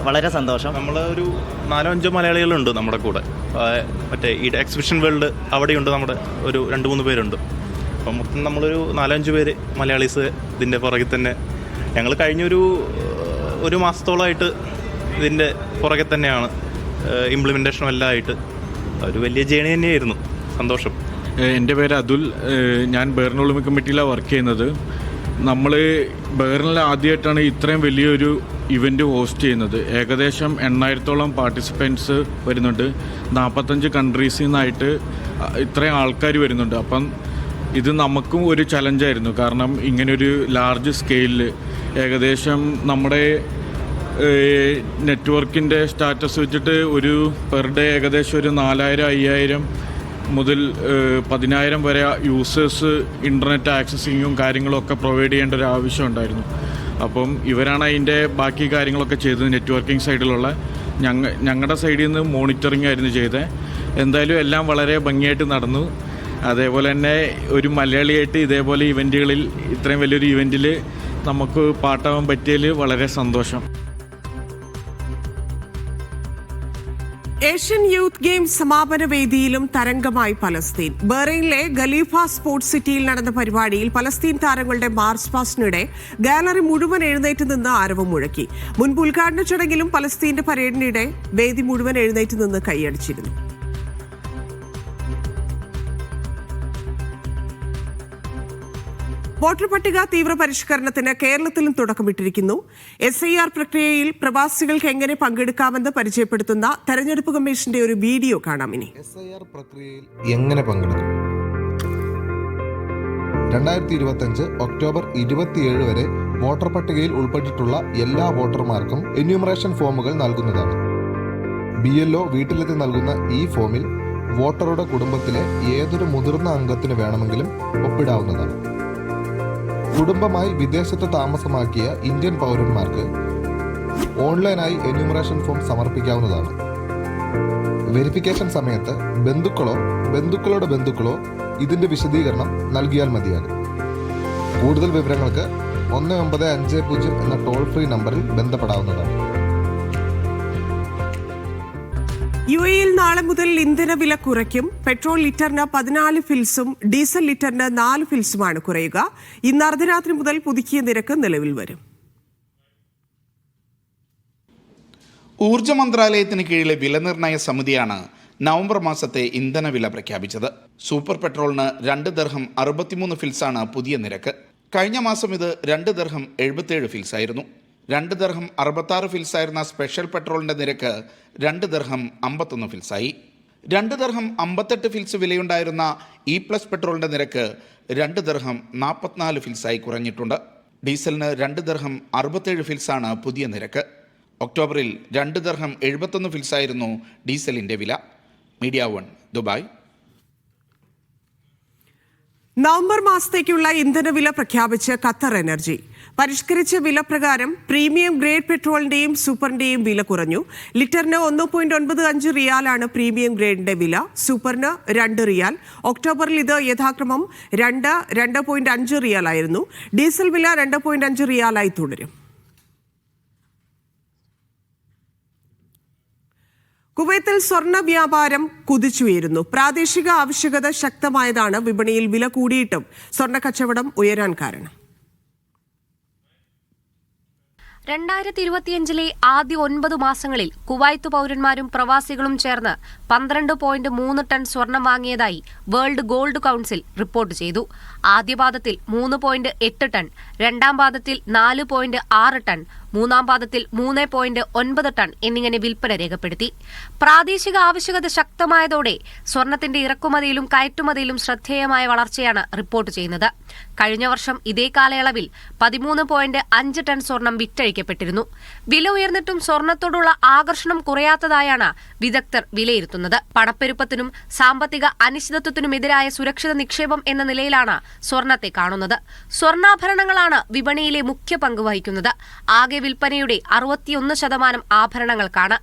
വളരെ സന്തോഷം. നമ്മൾ ഒരു 4-5 മലയാളികളുണ്ട് നമ്മുടെ കൂടെ. മറ്റേ ഈ എക്സിബിഷൻ വേൾഡ് അവിടെയുണ്ട്, നമ്മുടെ ഒരു 2-3 പേരുണ്ട്. അപ്പം മൊത്തം നമ്മളൊരു 4-5 പേര് മലയാളീസ് ഇതിൻ്റെ പുറകിൽ തന്നെ. ഞങ്ങൾ കഴിഞ്ഞൊരു മാസത്തോളമായിട്ട് ഇതിൻ്റെ പുറകെ തന്നെയാണ്. ഇംപ്ലിമെൻറ്റേഷനും എല്ലാം ആയിട്ട് ഒരു വലിയ ജേണി തന്നെയായിരുന്നു. സന്തോഷം. എൻ്റെ പേര് അതുൽ. ഞാൻ ബഹ്റൈൻ ഒളിമ്പിക് കമ്മിറ്റിയിലാണ് വർക്ക് ചെയ്യുന്നത്. നമ്മൾ ബഹ്റൈനിൽ ആദ്യമായിട്ടാണ് ഇത്രയും വലിയൊരു ഇവൻറ്റ് ഹോസ്റ്റ് ചെയ്യുന്നത്. ഏകദേശം 8,000-ഓളം പാർട്ടിസിപ്പൻസ് വരുന്നുണ്ട്. 45 കൺട്രീസിൽ നിന്നായിട്ട് ഇത്രയും ആൾക്കാർ വരുന്നുണ്ട്. അപ്പം ഇത് നമുക്കും ഒരു ചലഞ്ചായിരുന്നു. കാരണം ഇങ്ങനൊരു ലാർജ് സ്കെയിലിൽ ഏകദേശം നമ്മുടെ നെറ്റ്വർക്കിൻ്റെ സ്റ്റാറ്റസ് വെച്ചിട്ട് ഒരു പെർ ഡേ ഏകദേശം ഒരു 4,000-5,000 മുതൽ 10,000 വരെ യൂസേഴ്സ് ഇൻ്റർനെറ്റ് ആക്സസിങ്ങും കാര്യങ്ങളൊക്കെ പ്രൊവൈഡ് ചെയ്യേണ്ട ഒരു ആവശ്യം ഉണ്ടായിരുന്നു. അപ്പം ഇവരാണ് അതിൻ്റെ ബാക്കി കാര്യങ്ങളൊക്കെ ചെയ്തത്. നെറ്റ്വർക്കിംഗ് സൈഡിലുള്ള ഞങ്ങളുടെ സൈഡിൽ നിന്ന് മോണിറ്ററിംഗ് ആയിരുന്നു ചെയ്തത്. എന്തായാലും എല്ലാം വളരെ ഭംഗിയായിട്ട് നടന്നു. അതേപോലെ തന്നെ ഒരു മലയാളിയായിട്ട് ഇതേപോലെ ഇവൻറ്റുകളിൽ, ഇത്രയും വലിയൊരു ഇവൻറ്റിൽ നമുക്ക് പാട്ടാവാൻ പറ്റിയതിൽ വളരെ സന്തോഷം. ഏഷ്യൻ യൂത്ത് ഗെയിംസ് സമാപന വേദിയിലും തരംഗമായി പലസ്തീൻ. ബഹ്റൈനിലെ ഖലീഫ സ്പോർട്സ് സിറ്റിയിൽ നടന്ന പരിപാടിയിൽ പലസ്തീൻ താരങ്ങളുടെ മാർച്ച് പാസ്റ്റിനിടെ ഗാലറി മുഴുവൻ എഴുന്നേറ്റ് നിന്ന് ആരവം മുഴക്കി. മുൻപ് ഉദ്ഘാടന ചടങ്ങിലും പലസ്തീന്റെ പരേഡിനിടെ വേദി മുഴുവൻ എഴുന്നേറ്റ് നിന്ന് കൈയടിച്ചിരുന്നു. വോട്ടർ പട്ടിക തീവ്ര പരിഷ്കരണത്തിന് കേരളത്തിലും തുടക്കമിട്ടിരിക്കുന്നു. SIR പ്രക്രിയയിൽ പ്രവാസികൾക്ക് എങ്ങനെ പങ്കെടുക്കാമെന്ന് പരിചയപ്പെടുത്തുന്ന തെരഞ്ഞെടുപ്പ് കമ്മീഷന്റെ ഒരു വീഡിയോ കാണാം ഇനി. SIR പ്രക്രിയയിൽ എങ്ങനെ പങ്കെടുക്കും? 2025 ഒക്ടോബർ 27 വരെ വോട്ടർ പട്ടികയിൽ ഉൾപ്പെട്ടിട്ടുള്ള എല്ലാ വോട്ടർമാർക്കും എന്യൂമറേഷൻ ഫോമുകൾ നൽകുന്നതാണ്. BLO വീട്ടിലെത്തി നൽകുന്ന ഈ ഫോമിൽ വോട്ടറുടെ കുടുംബത്തിലെ ഏതൊരു മുതിർന്ന അംഗത്തിന് വേണമെങ്കിലും ഒപ്പിടാവുന്നതാണ്. കുടുംബമായി വിദേശത്ത് താമസമാക്കിയ ഇന്ത്യൻ പൗരന്മാർക്ക് ഓൺലൈനായി എന്യൂമറേഷൻ ഫോം സമർപ്പിക്കാവുന്നതാണ്. വെരിഫിക്കേഷൻ സമയത്ത് ബന്ധുക്കളുടെ ബന്ധുക്കളോ ഇതിന്റെ വിശദീകരണം നൽകിയാൽ മതിയാകും. കൂടുതൽ വിവരങ്ങൾക്ക് 1950 എന്ന ടോൾ ഫ്രീ നമ്പറിൽ ബന്ധപ്പെടാവുന്നതാണ്. UAE-യിൽ നാളെ മുതൽ ഇന്ധനവില കുറയ്ക്കും. പെട്രോൾ ലിറ്ററിന് 14 ഫിൽസും ഡീസൽ ലിറ്ററിന് 4 ഫിൽസുമാണ് കുറയുക. ഇന്ന് അർദ്ധരാത്രി മുതൽ പുതുക്കിയ നിരക്ക് നിലവിൽ വരും. ഊർജ്ജ മന്ത്രാലയത്തിന് കീഴിലെ വിലനിർണ്ണയ സമിതിയാണ് നവംബർ മാസത്തെ ഇന്ധനവില പ്രഖ്യാപിച്ചത്. സൂപ്പർ പെട്രോളിന് 2 ദിർഹം 63 ഫിൽസാണ് പുതിയ നിരക്ക്. കഴിഞ്ഞ മാസം ഇത് 2 ദിർഹം 77 ഫിൽസായിരുന്നു. 2 ദിർഹം 66 ഫിൽസായിരുന്ന സ്പെഷ്യൽ പെട്രോളിന്റെ നിരക്ക് 2 ദിർഹം 51 ഫിൽസായി. 2 ദിർഹം 58 ഫിൽസ് വിലയുണ്ടായിരുന്ന E+ പെട്രോളിന്റെ നിരക്ക് 2 ദിർഹം 44 ഫിൽസായി കുറഞ്ഞിട്ടുണ്ട്. ഡീസലിന് 2 ദിർഹം 67 ഫിൽസാണ് പുതിയ നിരക്ക്. ഒക്ടോബറിൽ 2 ദിർഹം 71 ഫിൽസായിരുന്നു ഡീസലിന്റെ വില. Media 1 Dubai. നവംബർ മാസത്തേക്കുള്ള ഇന്ധനവില പ്രഖ്യാപിച്ച് ഖത്തർ എനർജി. പരിഷ്കരിച്ച വില പ്രകാരം പ്രീമിയം ഗ്രേഡ് പെട്രോളിന്റെയും സൂപ്പറിന്റെയും വില കുറഞ്ഞു. ലിറ്ററിന് 1.95 റിയാലാണ് പ്രീമിയം ഗ്രേഡിന്റെ വില, സൂപ്പറിന് 2 റിയാൽ. ഒക്ടോബറിൽ ഇത് യഥാക്രമം 2.5 റിയാലായിരുന്നു. ഡീസൽ വില 2.5 റിയാലായി തുടരും. കുവൈത്തിൽ സ്വർണ്ണ വ്യാപാരം കുതിച്ചുയരുന്നു. പ്രാദേശിക ആവശ്യകത ശക്തമായതാണ് വിപണിയിൽ വില കൂടിയിട്ടും സ്വർണ്ണ കച്ചവടം ഉയരാൻ കാരണം. 2025 ആദ്യ 9 മാസങ്ങളിൽ കുവൈത്ത് പൗരന്മാരും പ്രവാസികളും ചേർന്ന് 12.3 ടൺ സ്വർണം വാങ്ങിയതായി വേൾഡ് ഗോൾഡ് കൗൺസിൽ റിപ്പോർട്ട് ചെയ്തു. ആദ്യ പാദത്തിൽ 3.8 ടൺ, രണ്ടാം പാദത്തിൽ 4.6 ടൺ, മൂന്നാം പാദത്തിൽ 3.9 ടൺ എന്നിങ്ങനെ വിൽപ്പന രേഖപ്പെടുത്തി. പ്രാദേശിക ആവശ്യകത ശക്തമായതോടെ സ്വർണത്തിന്റെ ഇറക്കുമതിയിലും കയറ്റുമതിയിലും ശ്രദ്ധേയമായ വളർച്ചയാണ് റിപ്പോർട്ട് ചെയ്യുന്നത്. കഴിഞ്ഞ വർഷം ഇതേ കാലയളവിൽ 13.5 ടൺ സ്വർണം വിറ്റഴിക്കപ്പെട്ടിരുന്നു. വില ഉയർന്നിട്ടും സ്വർണത്തോടുള്ള ആകർഷണം കുറയാത്തതായാണ് വിദഗ്ധർ വിലയിരുത്തുന്നത്. പണപ്പെരുപ്പത്തിനും സാമ്പത്തിക അനിശ്ചിതത്വത്തിനുമെതിരായ സുരക്ഷിത നിക്ഷേപം എന്ന നിലയിലാണ് സ്വർണത്തെ കാണുന്നത്. സ്വർണ്ണാഭരണങ്ങളാണ് വിപണിയിലെ മുഖ്യ പങ്ക് വഹിക്കുന്നത്. ആകെ വിൽപ്പനയുടെ 61% ആഭരണങ്ങൾക്കാണ്.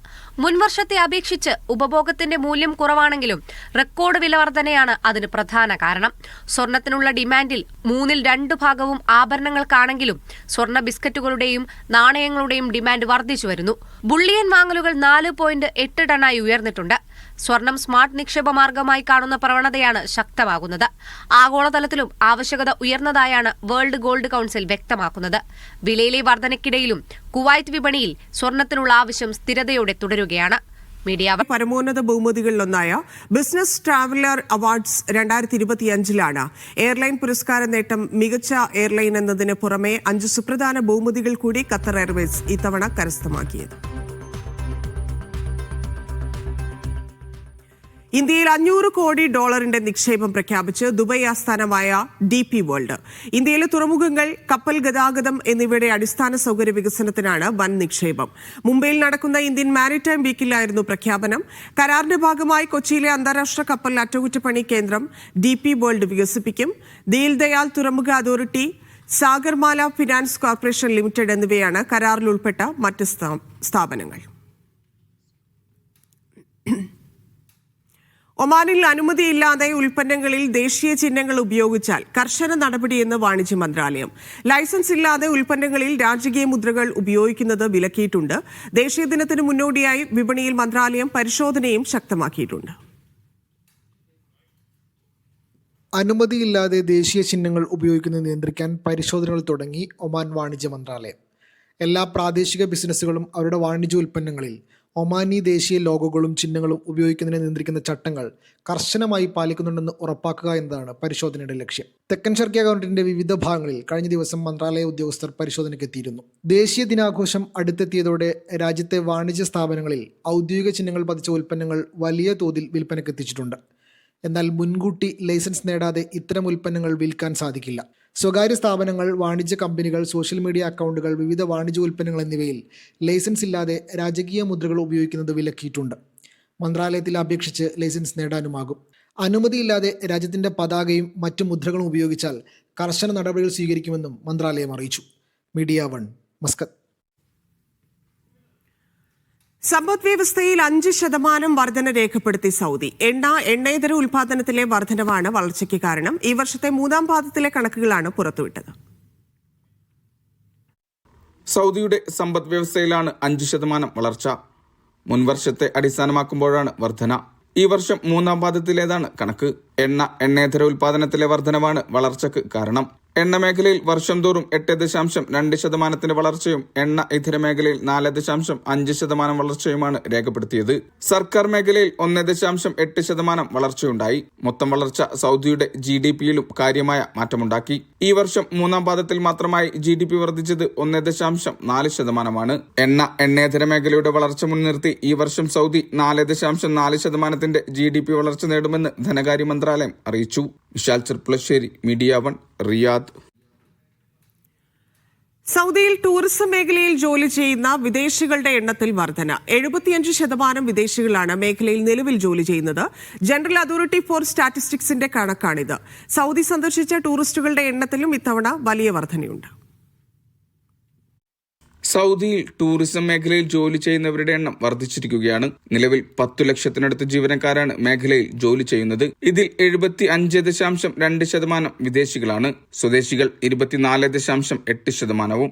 മുൻവർഷത്തെ അപേക്ഷിച്ച് ഉപഭോഗത്തിന്റെ മൂല്യം കുറവാണെങ്കിലും റെക്കോർഡ് വില വർധനയാണ് അതിന് പ്രധാന കാരണം. സ്വർണത്തിനുള്ള ഡിമാൻഡിൽ 2/3 ഭാഗവും ആഭരണങ്ങൾക്കാണെങ്കിലും സ്വർണ്ണ ബിസ്ക്കറ്റുകളുടെയും നാണയങ്ങളുടെയും ഡിമാൻഡ് വർദ്ധിച്ചു വരുന്നു. ബുള്ളിയൻ വാങ്ങലുകൾ 4.8 ടണ്ണായി ഉയർന്നിട്ടുണ്ട്. സ്വർണം സ്മാർട്ട് നിക്ഷേപ മാർഗമായി കാണുന്ന പ്രവണതയാണ് ശക്തമാകുന്നത്. ആഗോളതലത്തിലും ആവശ്യകത ഉയർന്നതായാണ് വേൾഡ് ഗോൾഡ് കൗൺസിൽ വ്യക്തമാക്കുന്നത്. വിലയിലെ വർധനയ്ക്കിടയിലും കുവൈത്ത് വിപണിയിൽ സ്വർണത്തിനുള്ള ആവശ്യം സ്ഥിരതയോടെ തുടരുകയാണ്. മീഡിയ പരമോന്നത ബഹുമതികളിലൊന്നായ ബിസിനസ് ട്രാവലർ അവാർഡ്സ് 2025 എയർലൈൻ പുരസ്കാര നേട്ടം. മികച്ച എയർലൈൻ എന്നതിന് പുറമെ 5 സുപ്രധാന ബഹുമതികൾ കൂടി ഖത്തർ എയർവേസ് ഇത്തവണ കരസ്ഥമാക്കിയത്. ഇന്ത്യയിൽ $500 കോടി നിക്ഷേപം പ്രഖ്യാപിച്ച് ദുബായ് ആസ്ഥാനമായ DP വേൾഡ്. ഇന്ത്യയിലെ തുറമുഖങ്ങൾ, കപ്പൽ ഗതാഗതം എന്നിവയുടെ അടിസ്ഥാന സൗകര്യ വികസനത്തിനാണ് വൻ നിക്ഷേപം. മുംബൈയിൽ നടക്കുന്ന ഇന്ത്യൻ മാരിടൈം വീക്കിലായിരുന്നു പ്രഖ്യാപനം. കരാറിന്റെ ഭാഗമായി കൊച്ചിയിലെ അന്താരാഷ്ട്ര കപ്പൽ അറ്റകുറ്റപ്പണി കേന്ദ്രം DP വേൾഡ് വികസിപ്പിക്കും. ദീൻ ദയാൽ തുറമുഖ authority, Sagarmala finance corporation limited എന്നിവയാണ് കരാറിൽ ഉൾപ്പെട്ട മറ്റ് സ്ഥാപനങ്ങൾ. ഒമാനിൽ അനുമതിയില്ലാതെ ഉൽപ്പന്നങ്ങളിൽ ദേശീയ ചിഹ്നങ്ങൾ ഉപയോഗിച്ചാൽ കർശന നടപടിയെന്ന് വാണിജ്യ മന്ത്രാലയം. ലൈസൻസ് ഇല്ലാതെ ഉൽപ്പന്നങ്ങളിൽ രാജകീയ മുദ്രകൾ ഉപയോഗിക്കുന്നത് വിലക്കിയിട്ടുണ്ട്. ദേശീയ ദിനത്തിന് മുന്നോടിയായി വിപണിയിൽ മന്ത്രാലയം പരിശോധനയും ശക്തമാക്കിയിട്ടുണ്ട്. അനുമതിയില്ലാതെ ദേശീയ ചിഹ്നങ്ങൾ ഉപയോഗിക്കുന്നത് നിയന്ത്രിക്കാൻ പരിശോധനകൾ തുടങ്ങി ഒമാൻ വാണിജ്യ മന്ത്രാലയം. എല്ലാ പ്രാദേശിക ബിസിനസ്സുകളും അവരുടെ വാണിജ്യ ഉൽപ്പന്നങ്ങളിൽ ഒമാനി ദേശീയ ലോഗോകളും ചിഹ്നങ്ങളും ഉപയോഗിക്കുന്നതിനെ നിയന്ത്രിക്കുന്ന ചട്ടങ്ങൾ കർശനമായി പാലിക്കുന്നുണ്ടെന്ന് ഉറപ്പാക്കുക എന്നതാണ് പരിശോധനയുടെ ലക്ഷ്യം. തെക്കൻ ഷർക്കിയ ഗവൺമെന്റിന്റെ വിവിധ ഭാഗങ്ങളിൽ കഴിഞ്ഞ ദിവസം മന്ത്രാലയ ഉദ്യോഗസ്ഥർ പരിശോധനയ്ക്കെത്തിയിരുന്നു. ദേശീയ ദിനാഘോഷം അടുത്തെത്തിയതോടെ രാജ്യത്തെ വാണിജ്യ സ്ഥാപനങ്ങളിൽ ഔദ്യോഗിക ചിഹ്നങ്ങൾ പതിച്ച ഉൽപ്പന്നങ്ങൾ വലിയ തോതിൽ വിൽപ്പനയ്ക്കെത്തിച്ചിട്ടുണ്ട്. എന്നാൽ മുൻകൂട്ടി ലൈസൻസ് നേടാതെ ഇത്തരം ഉൽപ്പന്നങ്ങൾ വിൽക്കാൻ സാധിക്കില്ല. സ്വകാര്യ സ്ഥാപനങ്ങൾ, വാണിജ്യ കമ്പനികൾ, സോഷ്യൽ മീഡിയ അക്കൗണ്ടുകൾ, വിവിധ വാണിജ്യ ഉൽപ്പന്നങ്ങൾ എന്നിവയിൽ ലൈസൻസ് ഇല്ലാതെ രാജകീയ മുദ്രകൾ ഉപയോഗിക്കുന്നത് വിലക്കിയിട്ടുണ്ട്. മന്ത്രാലയത്തിൽ അപേക്ഷിച്ച് ലൈസൻസ് നേടാനുമാകും. അനുമതിയില്ലാതെ രാജ്യത്തിൻ്റെ പതാകയും മറ്റു മുദ്രകളും ഉപയോഗിച്ചാൽ കർശന നടപടികൾ സ്വീകരിക്കുമെന്നും മന്ത്രാലയം അറിയിച്ചു. Media 1 Muscat. സമ്പദ് വ്യവസ്ഥയിൽ 5% വർധന രേഖപ്പെടുത്തി സൗദി. എണ്ണേതര ഉൽപാദനത്തിലെ വർധനവാണ് വളർച്ചയ്ക്ക് കാരണം. ഈ വർഷത്തെ 3-ാം പാദത്തിലെ കണക്കുകളാണ് പുറത്തുവിട്ടത്. സൗദിയുടെ സമ്പദ് വ്യവസ്ഥയിലാണ് 5% വളർച്ച. മുൻവർഷത്തെ അടിസ്ഥാനമാക്കുമ്പോഴാണ് വർധന. ഈ വർഷം 3-ാം പാദത്തിലേതാണ് കണക്ക്. എണ്ണേതര ഉൽപാദനത്തിലെ വർധനവാണ് വളർച്ചയ്ക്ക് കാരണം. എണ്ണ മേഖലയിൽ വർഷം തോറും 8.2% വളർച്ചയും എണ്ണ ഇതര മേഖലയിൽ 4.5% വളർച്ചയുമാണ് രേഖപ്പെടുത്തിയത്. സർക്കാർ മേഖലയിൽ 1.8% വളർച്ചയുണ്ടായി. മൊത്തം വളർച്ച സൗദിയുടെ GDPയിലും കാര്യമായ മാറ്റമുണ്ടാക്കി. ഈ വർഷം മൂന്നാം പാദത്തിൽ മാത്രമായി GDP വർദ്ധിച്ചത് 1.4%. എണ്ണേതര മേഖലയുടെ വളർച്ച മുൻനിർത്തി ഈ വർഷം സൗദി 4.4% GDP വളർച്ച നേടുമെന്ന് ധനകാര്യ മന്ത്രാലയം അറിയിച്ചു. Vishal Cherpulassery, media 1, Riyadh. സൗദിയിൽ ടൂറിസം മേഖലയിൽ ജോലി ചെയ്യുന്ന വിദേശികളുടെ എണ്ണത്തിൽ വർധന. 75% വിദേശികളാണ് മേഖലയിൽ നിലവിൽ ജോലി ചെയ്യുന്നത്. ജനറൽ അതോറിറ്റി ഫോർ സ്റ്റാറ്റിസ്റ്റിക്സിന്റെ കണക്കാണിത്. സൗദി സന്ദർശിച്ച ടൂറിസ്റ്റുകളുടെ എണ്ണത്തിലും ഇത്തവണ വലിയ വർധനയുണ്ട്. സൗദിയിൽ ടൂറിസം മേഖലയിൽ ജോലി ചെയ്യുന്നവരുടെ എണ്ണം വർദ്ധിച്ചിരിക്കുകയാണ്. നിലവിൽ 10 ലക്ഷത്തിനടുത്ത് ജീവനക്കാരാണ് മേഖലയിൽ ജോലി ചെയ്യുന്നത്. ഇതിൽ 75.2% വിദേശികളാണ്. സ്വദേശികൾ 24.8%.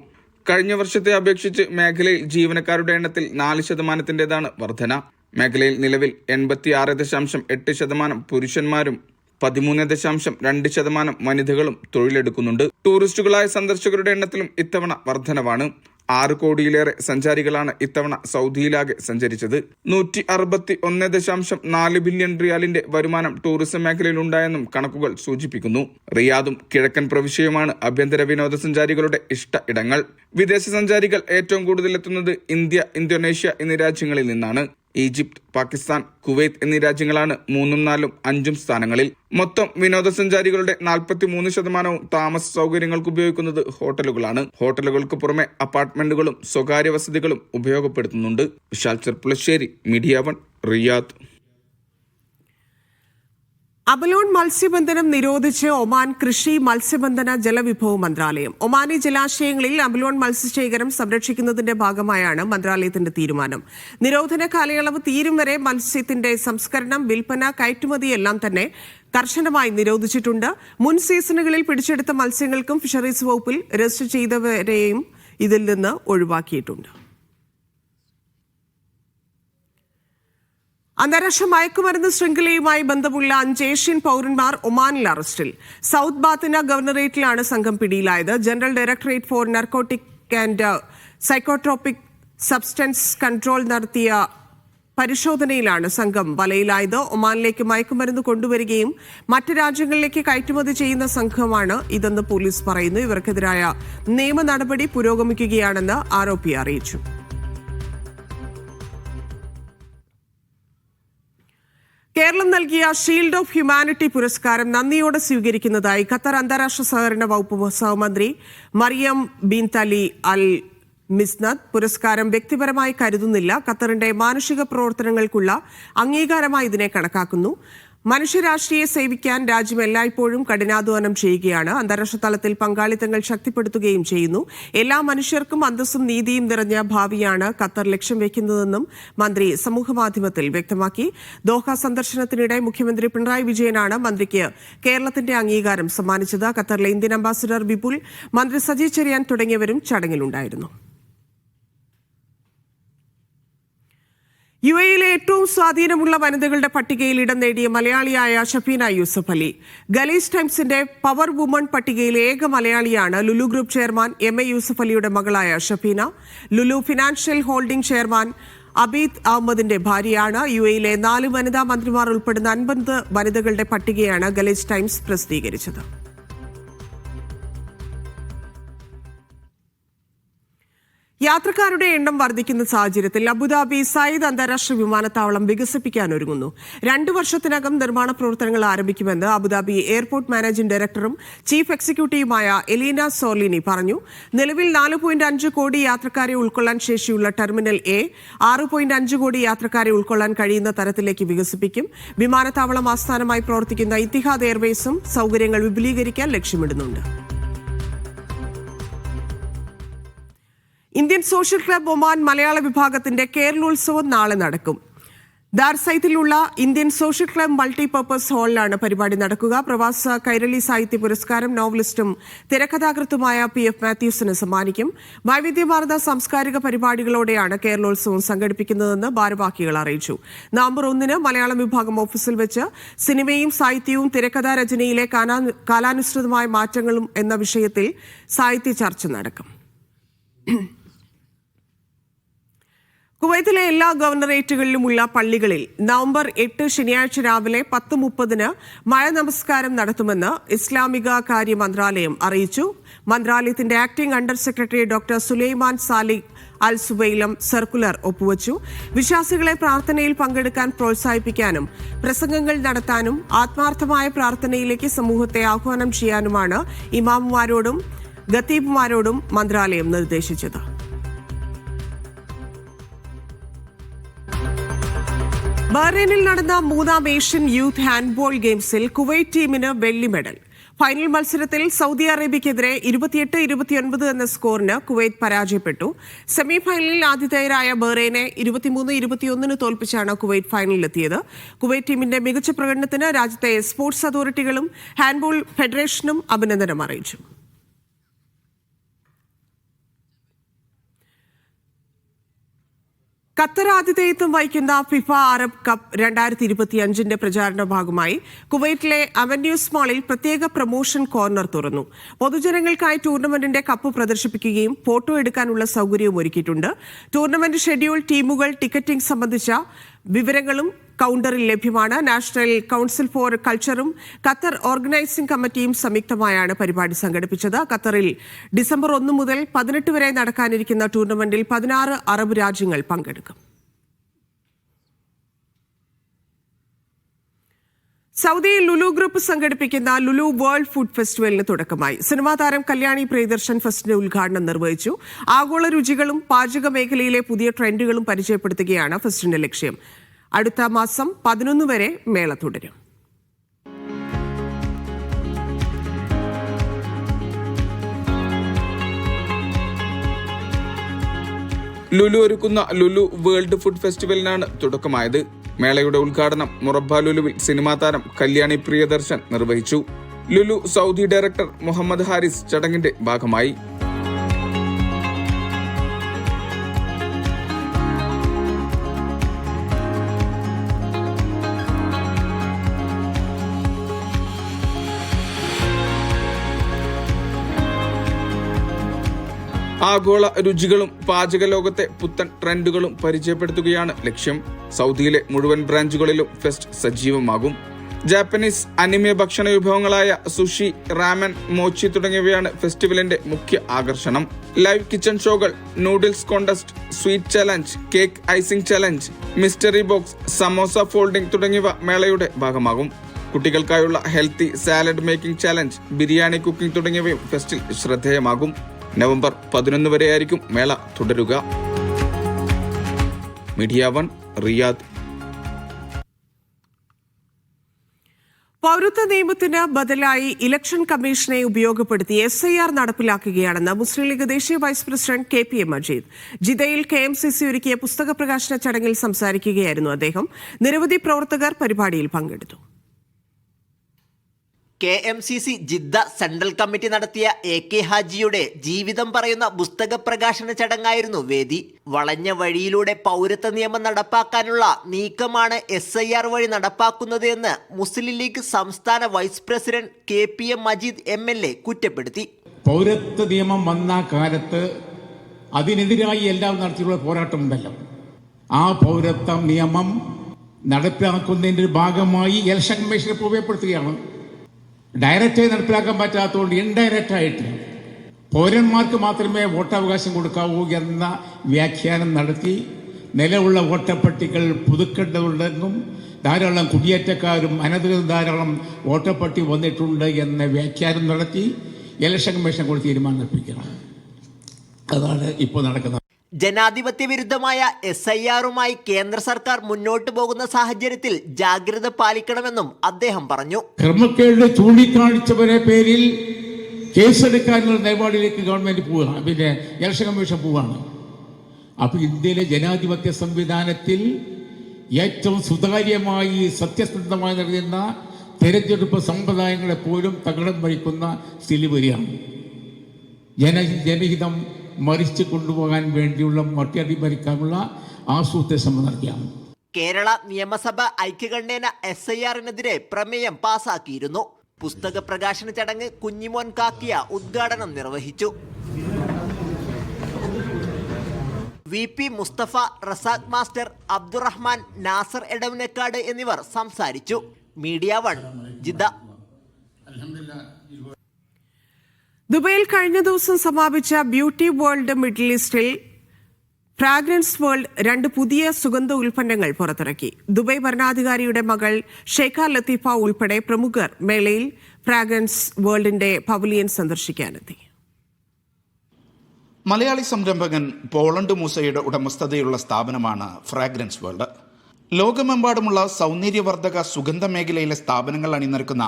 കഴിഞ്ഞ വർഷത്തെ അപേക്ഷിച്ച് മേഖലയിൽ ജീവനക്കാരുടെ എണ്ണത്തിൽ 4%-ന്റേതാണ് വർധന. മേഖലയിൽ നിലവിൽ 86.8% പുരുഷന്മാരും 13.2% വനിതകളും തൊഴിലെടുക്കുന്നുണ്ട്. ടൂറിസ്റ്റുകളായ സന്ദർശകരുടെ എണ്ണത്തിലും ഇത്തവണ വർധനവാണ്. 6 കോടിയിലേറെ സഞ്ചാരികളാണ് ഇത്തവണ സൗദിയിലാകെ സഞ്ചരിച്ചത്. 161.4 ബില്യൺ റിയാലിന്റെ വരുമാനം ടൂറിസം മേഖലയിൽ ഉണ്ടായെന്നും കണക്കുകൾ സൂചിപ്പിക്കുന്നു. റിയാദും കിഴക്കൻ പ്രവിശ്യയുമാണ് ആഭ്യന്തര വിനോദസഞ്ചാരികളുടെ ഇഷ്ട ഇടങ്ങൾ. വിദേശ സഞ്ചാരികൾ ഏറ്റവും കൂടുതൽ എത്തുന്നത് ഇന്ത്യ, ഇന്തോനേഷ്യ എന്നീ രാജ്യങ്ങളിൽ നിന്നാണ്. ഈജിപ്ത്, പാകിസ്ഥാൻ, കുവൈത്ത് എന്നീ രാജ്യങ്ങളാണ് 3, 4, 5 സ്ഥാനങ്ങളിൽ. മൊത്തം വിനോദസഞ്ചാരികളുടെ 43% താമസ സൗകര്യങ്ങൾക്ക് ഉപയോഗിക്കുന്നത് ഹോട്ടലുകളാണ്. ഹോട്ടലുകൾക്ക് പുറമെ അപ്പാർട്ട്മെന്റുകളും സ്വകാര്യ വസതികളും ഉപയോഗപ്പെടുത്തുന്നുണ്ട്. Vishal Cherpulassery, media 1, Riyadh. Abalone മത്സ്യബന്ധനം നിരോധിച്ച് ഒമാൻ കൃഷി, മത്സ്യബന്ധന, ജലവിഭവ മന്ത്രാലയം. ഒമാനി ജലാശയങ്ങളിൽ അബലോൺ മത്സ്യശേഖരം സംരക്ഷിക്കുന്നതിന്റെ ഭാഗമായാണ് മന്ത്രാലയത്തിന്റെ തീരുമാനം. നിരോധന കാലയളവ് തീരും വരെ മത്സ്യത്തിന്റെ സംസ്കരണം, വിൽപ്പന, കയറ്റുമതിയെല്ലാം തന്നെ കർശനമായി നിരോധിച്ചിട്ടുണ്ട്. മുൻ സീസണുകളിൽ പിടിച്ചെടുത്ത മത്സ്യങ്ങൾക്കും ഫിഷറീസ് വകുപ്പിൽ രജിസ്റ്റർ ചെയ്തവരെയും ഇതിൽ നിന്ന് ഒഴിവാക്കിയിട്ടുണ്ട്. അന്താരാഷ്ട്ര മയക്കുമരുന്ന് ശൃംഖലയുമായി ബന്ധമുള്ള 5 ഏഷ്യൻ പൗരന്മാർ ഒമാനിൽ അറസ്റ്റിൽ. സൗത്ത് ബാത്തിന ഗവർണറേറ്റിലാണ് സംഘം പിടിയിലായത്. General directorate four narcotic and psychotropic substance control നടത്തിയ പരിശോധനയിലാണ് സംഘം വലയിലായത്. ഒമാനിലേക്ക് മയക്കുമരുന്ന് കൊണ്ടുവരികയും മറ്റ് രാജ്യങ്ങളിലേക്ക് കയറ്റുമതി ചെയ്യുന്ന സംഘമാണ് ഇതെന്ന് പോലീസ് പറയുന്നു. ഇവർക്കെതിരായ നിയമ നടപടി പുരോഗമിക്കുകയാണെന്ന് ആരോപി അറിയിച്ചു. കേരളം നൽകിയ ഷീൽഡ് ഓഫ് ഹ്യൂമാനിറ്റി പുരസ്കാരം നന്ദിയോടെ സ്വീകരിക്കുന്നതായി ഖത്തർ അന്താരാഷ്ട്ര സഹകരണ വകുപ്പ് സഹമന്ത്രി മറിയം ബിൻതലി അൽ മിസ്നദ്. പുരസ്കാരം വ്യക്തിപരമായി കരുതുന്നില്ല. ഖത്തറിന്റെ മാനുഷിക പ്രവർത്തനങ്ങൾക്കുള്ള അംഗീകാരമായി ഇതിനെ കണക്കാക്കുന്നു. മനുഷ്യരാശിയെ സേവിക്കാൻ രാജ്യം എല്ലായ്പ്പോഴും കഠിനാധ്വാനം ചെയ്യുകയാണ്. അന്താരാഷ്ട്ര തലത്തിൽ പങ്കാളിത്തങ്ങൾ ശക്തിപ്പെടുത്തുകയും ചെയ്യുന്നു. എല്ലാ മനുഷ്യർക്കും അന്തസ്സും നീതിയും നിറഞ്ഞ ഭാവിയാണ് ഖത്തർ ലക്ഷ്യം വെക്കുന്നതെന്നും മന്ത്രി സമൂഹമാധ്യമത്തിൽ വ്യക്തമാക്കി. ദോഹ സന്ദർശനത്തിനിടെ മുഖ്യമന്ത്രി പിണറായി വിജയനാണ് മന്ത്രിക്ക് കേരളത്തിന്റെ അംഗീകാരം സമ്മാനിച്ചത്. ഖത്തറിലെ ഇന്ത്യൻ അംബാസിഡർ വിപുൽ, മന്ത്രി സജി ചെറിയാൻ തുടങ്ങിയവരും ചടങ്ങിലുണ്ടായിരുന്നു. യുഎഇയിലെ ഏറ്റവും സ്വാധീനമുള്ള വനിതകളുടെ പട്ടികയിൽ ഇടം നേടിയ മലയാളിയായ ഷഫീന യൂസഫ് അലി. ഗലീസ് ടൈംസിന്റെ പവർ വുമൺ പട്ടികയിലെ ഏക മലയാളിയാണ് Lulu group chairman MA Yusuf അലിയുടെ മകളായ Shafeena. Lulu financial holding chairman Abeed അഹമ്മദിന്റെ ഭാര്യയാണ്. യുഎഇയിലെ 4 വനിതാ മന്ത്രിമാർ ഉൾപ്പെടുന്ന 50 വനിതകളുടെ പട്ടികയാണ് ഗലീസ് ടൈംസ് പ്രസിദ്ധീകരിച്ചത്. യാത്രക്കാരുടെ എണ്ണം വർദ്ധിക്കുന്ന സാഹചര്യത്തിൽ അബുദാബി സയ്യിദ് അന്താരാഷ്ട്ര വിമാനത്താവളം വികസിപ്പിക്കാൻ ഒരുങ്ങുന്നു. 2 വർഷത്തിനകം നിർമ്മാണ പ്രവർത്തനങ്ങൾ ആരംഭിക്കുമെന്ന് അബുദാബി എയർപോർട്ട് മാനേജിംഗ് ഡയറക്ടറും ചീഫ് എക്സിക്യൂട്ടീവുമായ എലീന സോർലിനി പറഞ്ഞു. നിലവിൽ 4.5 കോടി യാത്രക്കാരെ ഉൾക്കൊള്ളാൻ ശേഷിയുള്ള ടെർമിനൽ A 6.5 കോടി യാത്രക്കാരെ ഉൾക്കൊള്ളാൻ കഴിയുന്ന തരത്തിലേക്ക് വികസിപ്പിക്കും. വിമാനത്താവളം ആസ്ഥാനമായി പ്രവർത്തിക്കുന്ന ഇത്തിഹാദ് എയർവേസും സൗകര്യങ്ങൾ വിപുലീകരിക്കാൻ ലക്ഷ്യമിടുന്നുണ്ട്. ഇന്ത്യൻ സോഷ്യൽ ക്ലബ് ഒമാൻ മലയാള വിഭാഗത്തിന്റെ കേരളോത്സവം നാളെ നടക്കും. ദാർസൈറ്റിലുള്ള ഇന്ത്യൻ സോഷ്യൽ ക്ലബ് മൾട്ടിപർപ്പസ് ഹാളിലാണ് പരിപാടി നടക്കുക. പ്രവാസ കൈരളി സാഹിത്യ പുരസ്കാരം നോവലിസ്റ്റും തിരക്കഥാകൃത്തുമായ PF മാത്യൂസിന് സമ്മാനിക്കും. വൈവിധ്യമാർന്ന സാംസ്കാരിക പരിപാടികളോടെയാണ് കേരളോത്സവം സംഘടിപ്പിക്കുന്നതെന്ന് ഭാരവാഹികൾ അറിയിച്ചു. നവംബർ 1 മലയാളം വിഭാഗം ഓഫീസിൽ വെച്ച് സിനിമയും സാഹിത്യവും തിരക്കഥാ രചനയിലെ കാലാനുസൃതമായ മാറ്റങ്ങളും എന്ന വിഷയത്തിൽ സാഹിത്യ ചർച്ച നടക്കും. കുവൈത്തിലെ എല്ലാ ഗവർണറേറ്റുകളിലുമുള്ള പള്ളികളിൽ നവംബർ 8 ശനിയാഴ്ച രാവിലെ 10:30 മഴ നമസ്കാരം നടത്തുമെന്ന് ഇസ്ലാമിക കാര്യ മന്ത്രാലയം അറിയിച്ചു. മന്ത്രാലയത്തിന്റെ acting under secretary doctor Sulaiman Salih Al Subailam circular ഒപ്പുവച്ചു. വിശ്വാസികളെ പ്രാർത്ഥനയിൽ പങ്കെടുക്കാൻ പ്രോത്സാഹിപ്പിക്കാനും പ്രസംഗങ്ങൾ നടത്താനും ആത്മാർത്ഥമായ പ്രാർത്ഥനയിലേക്ക് സമൂഹത്തെ ആഹ്വാനം ചെയ്യാനുമാണ് ഇമാമുമാരോടും ഖത്തീബുമാരോടും മന്ത്രാലയം നിർദ്ദേശിച്ചത്. ബഹ്റൈനിൽ നടന്ന 3ാം ഏഷ്യൻ യൂത്ത് ഹാൻഡ്ബോൾ ഗെയിംസിൽ കുവൈറ്റ് ടീമിന് വെള്ളി മെഡൽ. ഫൈനൽ മത്സരത്തിൽ സൗദി അറേബ്യക്കെതിരെ 28-29 എന്ന സ്കോറിന് കുവൈറ്റ് പരാജയപ്പെട്ടു. സെമിഫൈനലിൽ ആതിഥേയരായ ബഹ്റൈനെ 23-21 തോൽപ്പിച്ചാണ് കുവൈറ്റ് ഫൈനലിലെത്തിയത്. കുവൈറ്റ് ടീമിന്റെ മികച്ച പ്രകടനത്തിന് രാജ്യത്തെ സ്പോർട്സ് അതോറിറ്റികളും ഹാൻഡ്ബോൾ ഫെഡറേഷനും അഭിനന്ദനം അറിയിച്ചു. ഖത്തർ ആതിഥേയത്വം വഹിക്കുന്ന ഫിഫ അറബ് കപ്പ് 2025 പ്രചാരണ ഭാഗമായി കുവൈറ്റിലെ അവന്യൂസ് മാളിൽ പ്രത്യേക പ്രൊമോഷൻ കോർണർ തുറന്നു. പൊതുജനങ്ങൾക്കായി ടൂർണമെന്റിന്റെ കപ്പ് പ്രദർശിപ്പിക്കുകയും ഫോട്ടോ എടുക്കാനുള്ള സൗകര്യവും ഒരുക്കിയിട്ടുണ്ട്. ടൂർണമെന്റ് ഷെഡ്യൂൾ, ടീമുകൾ, ടിക്കറ്റിംഗ് സംബന്ധിച്ച വിവരങ്ങളും കൗണ്ടറിൽ ലഭ്യമാണ്. നാഷണൽ കൗൺസിൽ ഫോർ കൾച്ചറും ഖത്തർ ഓർഗനൈസിംഗ് കമ്മിറ്റിയും സംയുക്തമായാണ് പരിപാടി സംഘടിപ്പിച്ചത്. ഖത്തറിൽ ഡിസംബർ 1 മുതൽ 18 വരെ നടക്കാനിരിക്കുന്ന ടൂർണമെന്റിൽ 16 അറബ് രാജ്യങ്ങൾ പങ്കെടുക്കും. സൗദിയിൽ ലുലു ഗ്രൂപ്പ് സംഘടിപ്പിക്കുന്ന ലുലു വേൾഡ് ഫുഡ് ഫെസ്റ്റിവലിന് തുടക്കമായി. സിനിമാ താരം കല്യാണി പ്രിയദർശൻ ഫെസ്റ്റിന്റെ ഉദ്ഘാടനം നിർവഹിച്ചു. ആഗോള രുചികളും പാചക മേഖലയിലെ പുതിയ ട്രെൻഡുകളും പരിചയപ്പെടുത്തുകയാണ് ഫെസ്റ്റിന്റെ ലക്ഷ്യം. അടുത്ത മാസം 11 വരെ മേള തുടരും. ലുലു ഒരുക്കുന്ന ലുലു വേൾഡ് ഫുഡ് ഫെസ്റ്റിവലിനാണ് തുടക്കമായത്. മേളയുടെ ഉദ്ഘാടനം മുറബ്ബ ലുലുവിൽ സിനിമാ താരം കല്യാണി പ്രിയദർശൻ നിർവഹിച്ചു. ലുലു സൗദി ഡയറക്ടർ മുഹമ്മദ് ഹാരിസ് ചടങ്ങിന്റെ ഭാഗമായി. ആഗോള രുചികളും പാചക ലോകത്തെ പുത്തൻ ട്രെൻഡുകളും പരിചയപ്പെടുത്തുകയാണ് ലക്ഷ്യം. സൗദിയിലെ മുഴുവൻ ബ്രാഞ്ചുകളിലും ഫെസ്റ്റ് സജീവമാകും. ജാപ്പനീസ് അനിമേ ഭക്ഷണ വിഭവങ്ങളായ സുഷി, റാമൻ, മോച്ചി തുടങ്ങിയവയാണ് ഫെസ്റ്റിവലിന്റെ മുഖ്യ ആകർഷണം. ലൈവ് കിച്ചൺ ഷോകൾ, noodles contest, sweet challenge, cake icing challenge, mystery box, samosa folding തുടങ്ങിയവ മേളയുടെ ഭാഗമാകും. കുട്ടികൾക്കായുള്ള healthy salad making challenge, biryani cooking തുടങ്ങിയവയും ഫെസ്റ്റിൽ ശ്രദ്ധേയമാകും. നവംബർ 11 വരെയായിരിക്കും മേള തുടരുക. Media 1 Riyadh. പൗരത്വ നിയമത്തിന് ബദലായി ഇലക്ഷൻ കമ്മീഷനെ ഉപയോഗപ്പെടുത്തി SIR നടപ്പിലാക്കുകയാണെന്ന് മുസ്ലിം ലീഗ് ദേശീയ വൈസ് പ്രസിഡന്റ് KPM മജീദ്. ജിദ്ദയിൽ KMCC ഒരുക്കിയ പുസ്തക പ്രകാശന ചടങ്ങിൽ സംസാരിക്കുകയായിരുന്നു അദ്ദേഹം. നിരവധി പ്രവർത്തകർ പരിപാടിയിൽ പങ്കെടുത്തു. KMCC ജിദ്ദ സെൻട്രൽ കമ്മിറ്റി നടത്തിയ AK ഹാജിയുടെ ജീവിതം പറയുന്ന പുസ്തക പ്രകാശന ചടങ്ങായിരുന്നു വേദി. വളഞ്ഞ വഴിയിലൂടെ പൗരത്വ നിയമം നടപ്പാക്കാനുള്ള നീക്കമാണ് SIR വഴി നടപ്പാക്കുന്നത് എന്ന് മുസ്ലിം ലീഗ് സംസ്ഥാന vice president KPM Majeed MLA കുറ്റപ്പെടുത്തി. പൗരത്വ നിയമം വന്ന കാലത്ത് അതിനെതിരായി എല്ലാവരും നടത്തിയുള്ള പോരാട്ടമുണ്ടല്ലോ. ആ പൗരത്വ നിയമം നടപ്പിലാക്കുന്നതിൻ്റെ ഭാഗമായി ഇലക്ഷൻ കമ്മീഷനെ ഉപയോഗപ്പെടുത്തുകയാണ്. ഡയറക്റ്റായി നടപ്പിലാക്കാൻ പറ്റാത്തതുകൊണ്ട് ഇൻഡയറക്റ്റായിട്ട് പൗരന്മാർക്ക് മാത്രമേ വോട്ടവകാശം കൊടുക്കാവൂ എന്ന വ്യാഖ്യാനം നടത്തി നിലവിലുള്ള വോട്ടപ്പട്ടികൾ പുതുക്കേണ്ടതുണ്ടെന്നും ധാരാളം കുടിയേറ്റക്കാരും അനധികൃത ധാരാളം വോട്ടപ്പട്ടി വന്നിട്ടുണ്ട് എന്ന വ്യാഖ്യാനം നടത്തി ഇലക്ഷൻ കമ്മീഷൻ കൂടി തീരുമാനം നിർപ്പിക്കണം. അതാണ് ഇപ്പോൾ നടക്കുന്നത്. ജനാധിപത്യ വിരുദ്ധമായ SIRുമായി കേന്ദ്ര സർക്കാർ മുന്നോട്ട് പോകുന്ന സാഹചര്യത്തിൽ ജാഗ്രത പാലിക്കണമെന്നും അദ്ദേഹം പറഞ്ഞു. ക്രമക്കേട് ചൂണ്ടിക്കാണിച്ചവരെ പേരിൽ കേസെടുക്കാനുള്ള നിലപാടിലേക്ക് ഗവൺമെന്റ് പോവുകയാണ്, പിന്നെ ഇലക്ഷൻ കമ്മീഷൻ പോവുകയാണ്. അപ്പോൾ ഇന്ത്യയിലെ ജനാധിപത്യ സംവിധാനത്തിൽ ഏറ്റവും സുതാര്യമായി സത്യസന്ധമായി നടത്തുന്ന തെരഞ്ഞെടുപ്പ് സമ്പ്രദായങ്ങളെ പോലും തകിടം മറിക്കുന്ന സ്ഥിതി വരികയാണ്. ജനഹിതം മറിച്ച് കൊണ്ടുപോകാൻ വേണ്ടിയുള്ള മറ്റടിമറിക്കാനുള്ള ആസൂത്രണ ശ്രമം നടത്തിയാണ്. കേരള നിയമസഭ ഐക്യകണ്ഠേന SIR-നെതിരെ പ്രമേയം പാസാക്കിയിരുന്നു. പുസ്തക പ്രകാശന ചടങ്ങ് കുഞ്ഞിമോൻ കാക്കിയ ഉദ്ഘാടനം നിർവഹിച്ചു. VP മുസ്തഫ, റസാഖ് മാസ്റ്റർ, അബ്ദുറഹ്മാൻ, നാസർ എടവനക്കാട് എന്നിവർ സംസാരിച്ചു. Media 1 Jeddah. ദുബൈയിൽ കഴിഞ്ഞ ദിവസം സമാപിച്ച ബ്യൂട്ടി വേൾഡ് മിഡിൽ ഈസ്റ്റിൽ ഫ്രാഗ്രൻസ് വേൾഡ് 2 പുതിയ സുഗന്ധ ഉൽപ്പന്നങ്ങൾ പുറത്തിറക്കി. ദുബൈ ഭരണാധികാരിയുടെ മകൾ ഷെയ്ഖ ലത്തീഫ ഉൾപ്പെടെ പ്രമുഖർ മേളയിൽ ഫ്രാഗ്രൻസ് വേൾഡിന്റെ പവലിയൻ സന്ദർശിക്കാനെത്തി. മലയാളി സംരംഭകൻ പോളണ്ട് മൂസയുടെ ഉടമസ്ഥതയുള്ള സ്ഥാപനമാണ് ഫ്രാഗ്രൻസ് വേൾഡ്. ലോകമെമ്പാടുമുള്ള സൗന്ദര്യവർദ്ധക സുഗന്ധ മേഖലയിലെ സ്ഥാപനങ്ങൾ അണിനിരക്കുന്ന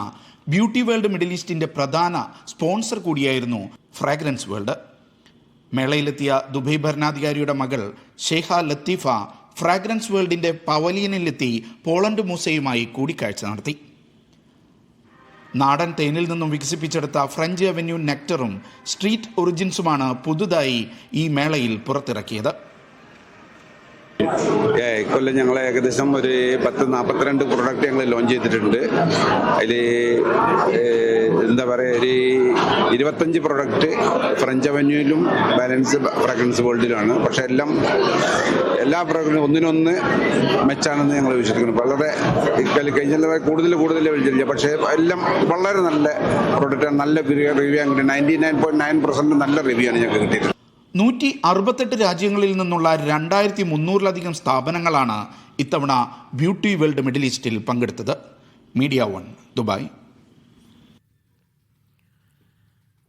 ബ്യൂട്ടി വേൾഡ് മിഡിൽ ഈസ്റ്റിന്റെ പ്രധാന സ്പോൺസർ കൂടിയായിരുന്നു ഫ്രാഗ്രൻസ് വേൾഡ്. മേളയിലെത്തിയ ദുബൈ ഭരണാധികാരിയുടെ മകൾ ഷെയ്ഖ ലത്തീഫ ഫ്രാഗ്രൻസ് വേൾഡിന്റെ പവലിയനിലെത്തി പോളണ്ട് മൂസയുമായി കൂടിക്കാഴ്ച നടത്തി. നാടൻ തേനിൽ നിന്നും വികസിപ്പിച്ചെടുത്ത ഫ്രഞ്ച് അവന്യൂ നെക്ടറും സ്ട്രീറ്റ് ഒറിജിൻസുമാണ് പുതുതായി ഈ മേളയിൽ പുറത്തിറക്കിയത്. ഇക്കൊല്ലം ഞങ്ങൾ ഏകദേശം ഒരു 42 പ്രൊഡക്റ്റ് ഞങ്ങൾ ലോഞ്ച് ചെയ്തിട്ടുണ്ട്. അതിൽ എന്താ പറയുക, ഒരു 25 പ്രൊഡക്റ്റ് ഫ്രഞ്ച് അവന്യൂയിലും ബാലൻസ് ഫ്രാഗ്രൻസ് വേൾഡിലുമാണ്. പക്ഷെ എല്ലാ പ്രൊഡക്റ്റും ഒന്നിനൊന്ന് മെച്ചാണെന്ന് ഞങ്ങൾ വിശ്വസിക്കുന്നു. വളരെ കഴിഞ്ഞ കൂടുതൽ വിചാരിക്കുക, പക്ഷേ എല്ലാം വളരെ നല്ല പ്രൊഡക്റ്റാണ്. നല്ല റിവ്യൂ ആണ്. 99.9% നല്ല റിവ്യൂ ആണ് ഞങ്ങൾക്ക് കിട്ടിയത്. 168 രാജ്യങ്ങളിൽ നിന്നുള്ള 2300-ലധികം സ്ഥാപനങ്ങളാണ് ഇത്തവണ ബ്യൂട്ടി വേൾഡ് മിഡിൽ ഈസ്റ്റിൽ പങ്കെടുത്തത്. Media 1 Dubai.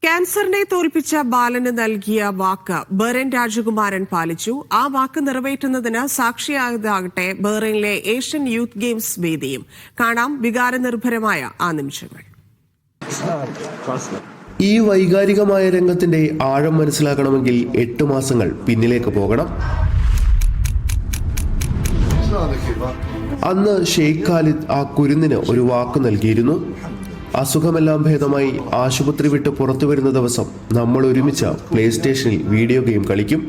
ക്യാൻസറിനെ തോൽപ്പിച്ച ബാലന് നൽകിയ വാക്ക് ബഹ്റൈൻ രാജകുമാരൻ പാലിച്ചു. ആ വാക്ക് നിറവേറ്റുന്നതിന് സാക്ഷിയായതാകട്ടെ ബഹ്റൈനിലെ ഏഷ്യൻ യൂത്ത് ഗെയിംസ് വേദിയും. കാണാം വികാരനിർഭരമായ ആ നിമിഷങ്ങൾ. ഈ വൈകാരികമായ രംഗത്തിന്റെ ആഴം മനസ്സിലാക്കണമെങ്കിൽ 8 മാസങ്ങൾ പിന്നിലേക്ക് പോകണം. അന്ന് ഷെയ്ഖ് ഖാലിദ് ആ കുരുന്നിന് ഒരു വാക്ക് നൽകിയിരുന്നു. അസുഖമെല്ലാം ഭേദമായി ആശുപത്രി വിട്ട് പുറത്തു വരുന്ന ദിവസം നമ്മൾ ഒരുമിച്ച് പ്ലേ സ്റ്റേഷനിൽ വീഡിയോ ഗെയിം കളിക്കും.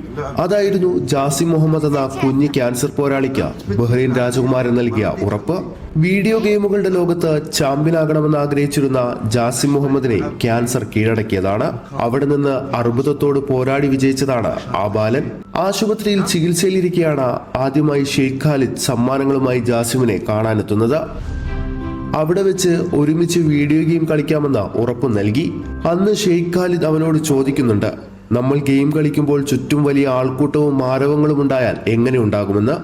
അതായിരുന്നു ജാസിം മുഹമ്മദ് എന്ന കുഞ്ഞ് ക്യാൻസർ പോരാളിക്ക് ബഹ്റൈൻ രാജകുമാരൻ നൽകിയ ഉറപ്പ്. വീഡിയോ ഗെയിമുകളുടെ ലോകത്ത് ചാമ്പ്യനാകണമെന്ന് ആഗ്രഹിച്ചിരുന്ന ജാസിം മുഹമ്മദിനെ ക്യാൻസർ കീഴടക്കിയതാണ്. അവിടെ നിന്ന് അർബുദത്തോട് പോരാടി വിജയിച്ചതാണ് ആ ബാലൻ. ആശുപത്രിയിൽ ചികിത്സയിലിരിക്കെയാണ് ആദ്യമായി ഷെയ്ഖ് ഖാലിദ് സമ്മാനങ്ങളുമായി ജാസിമിനെ കാണാനെത്തുന്നത്. അവിടെ വെച്ച് ഒരുമിച്ച് വീഡിയോ ഗെയിം കളിക്കാമെന്ന ഉറപ്പ് നൽകി. അന്ന് ഷെയ്ഖ് ഖാലിദ് അവനോട് ചോദിക്കുന്നുണ്ട്, നമ്മൾ ഗെയിം കളിക്കുമ്പോൾ ചുറ്റും വലിയ ആൾക്കൂട്ടവും മാരവങ്ങളും ഉണ്ടായാൽ എങ്ങനെ ഉണ്ടാകുമെന്ന്.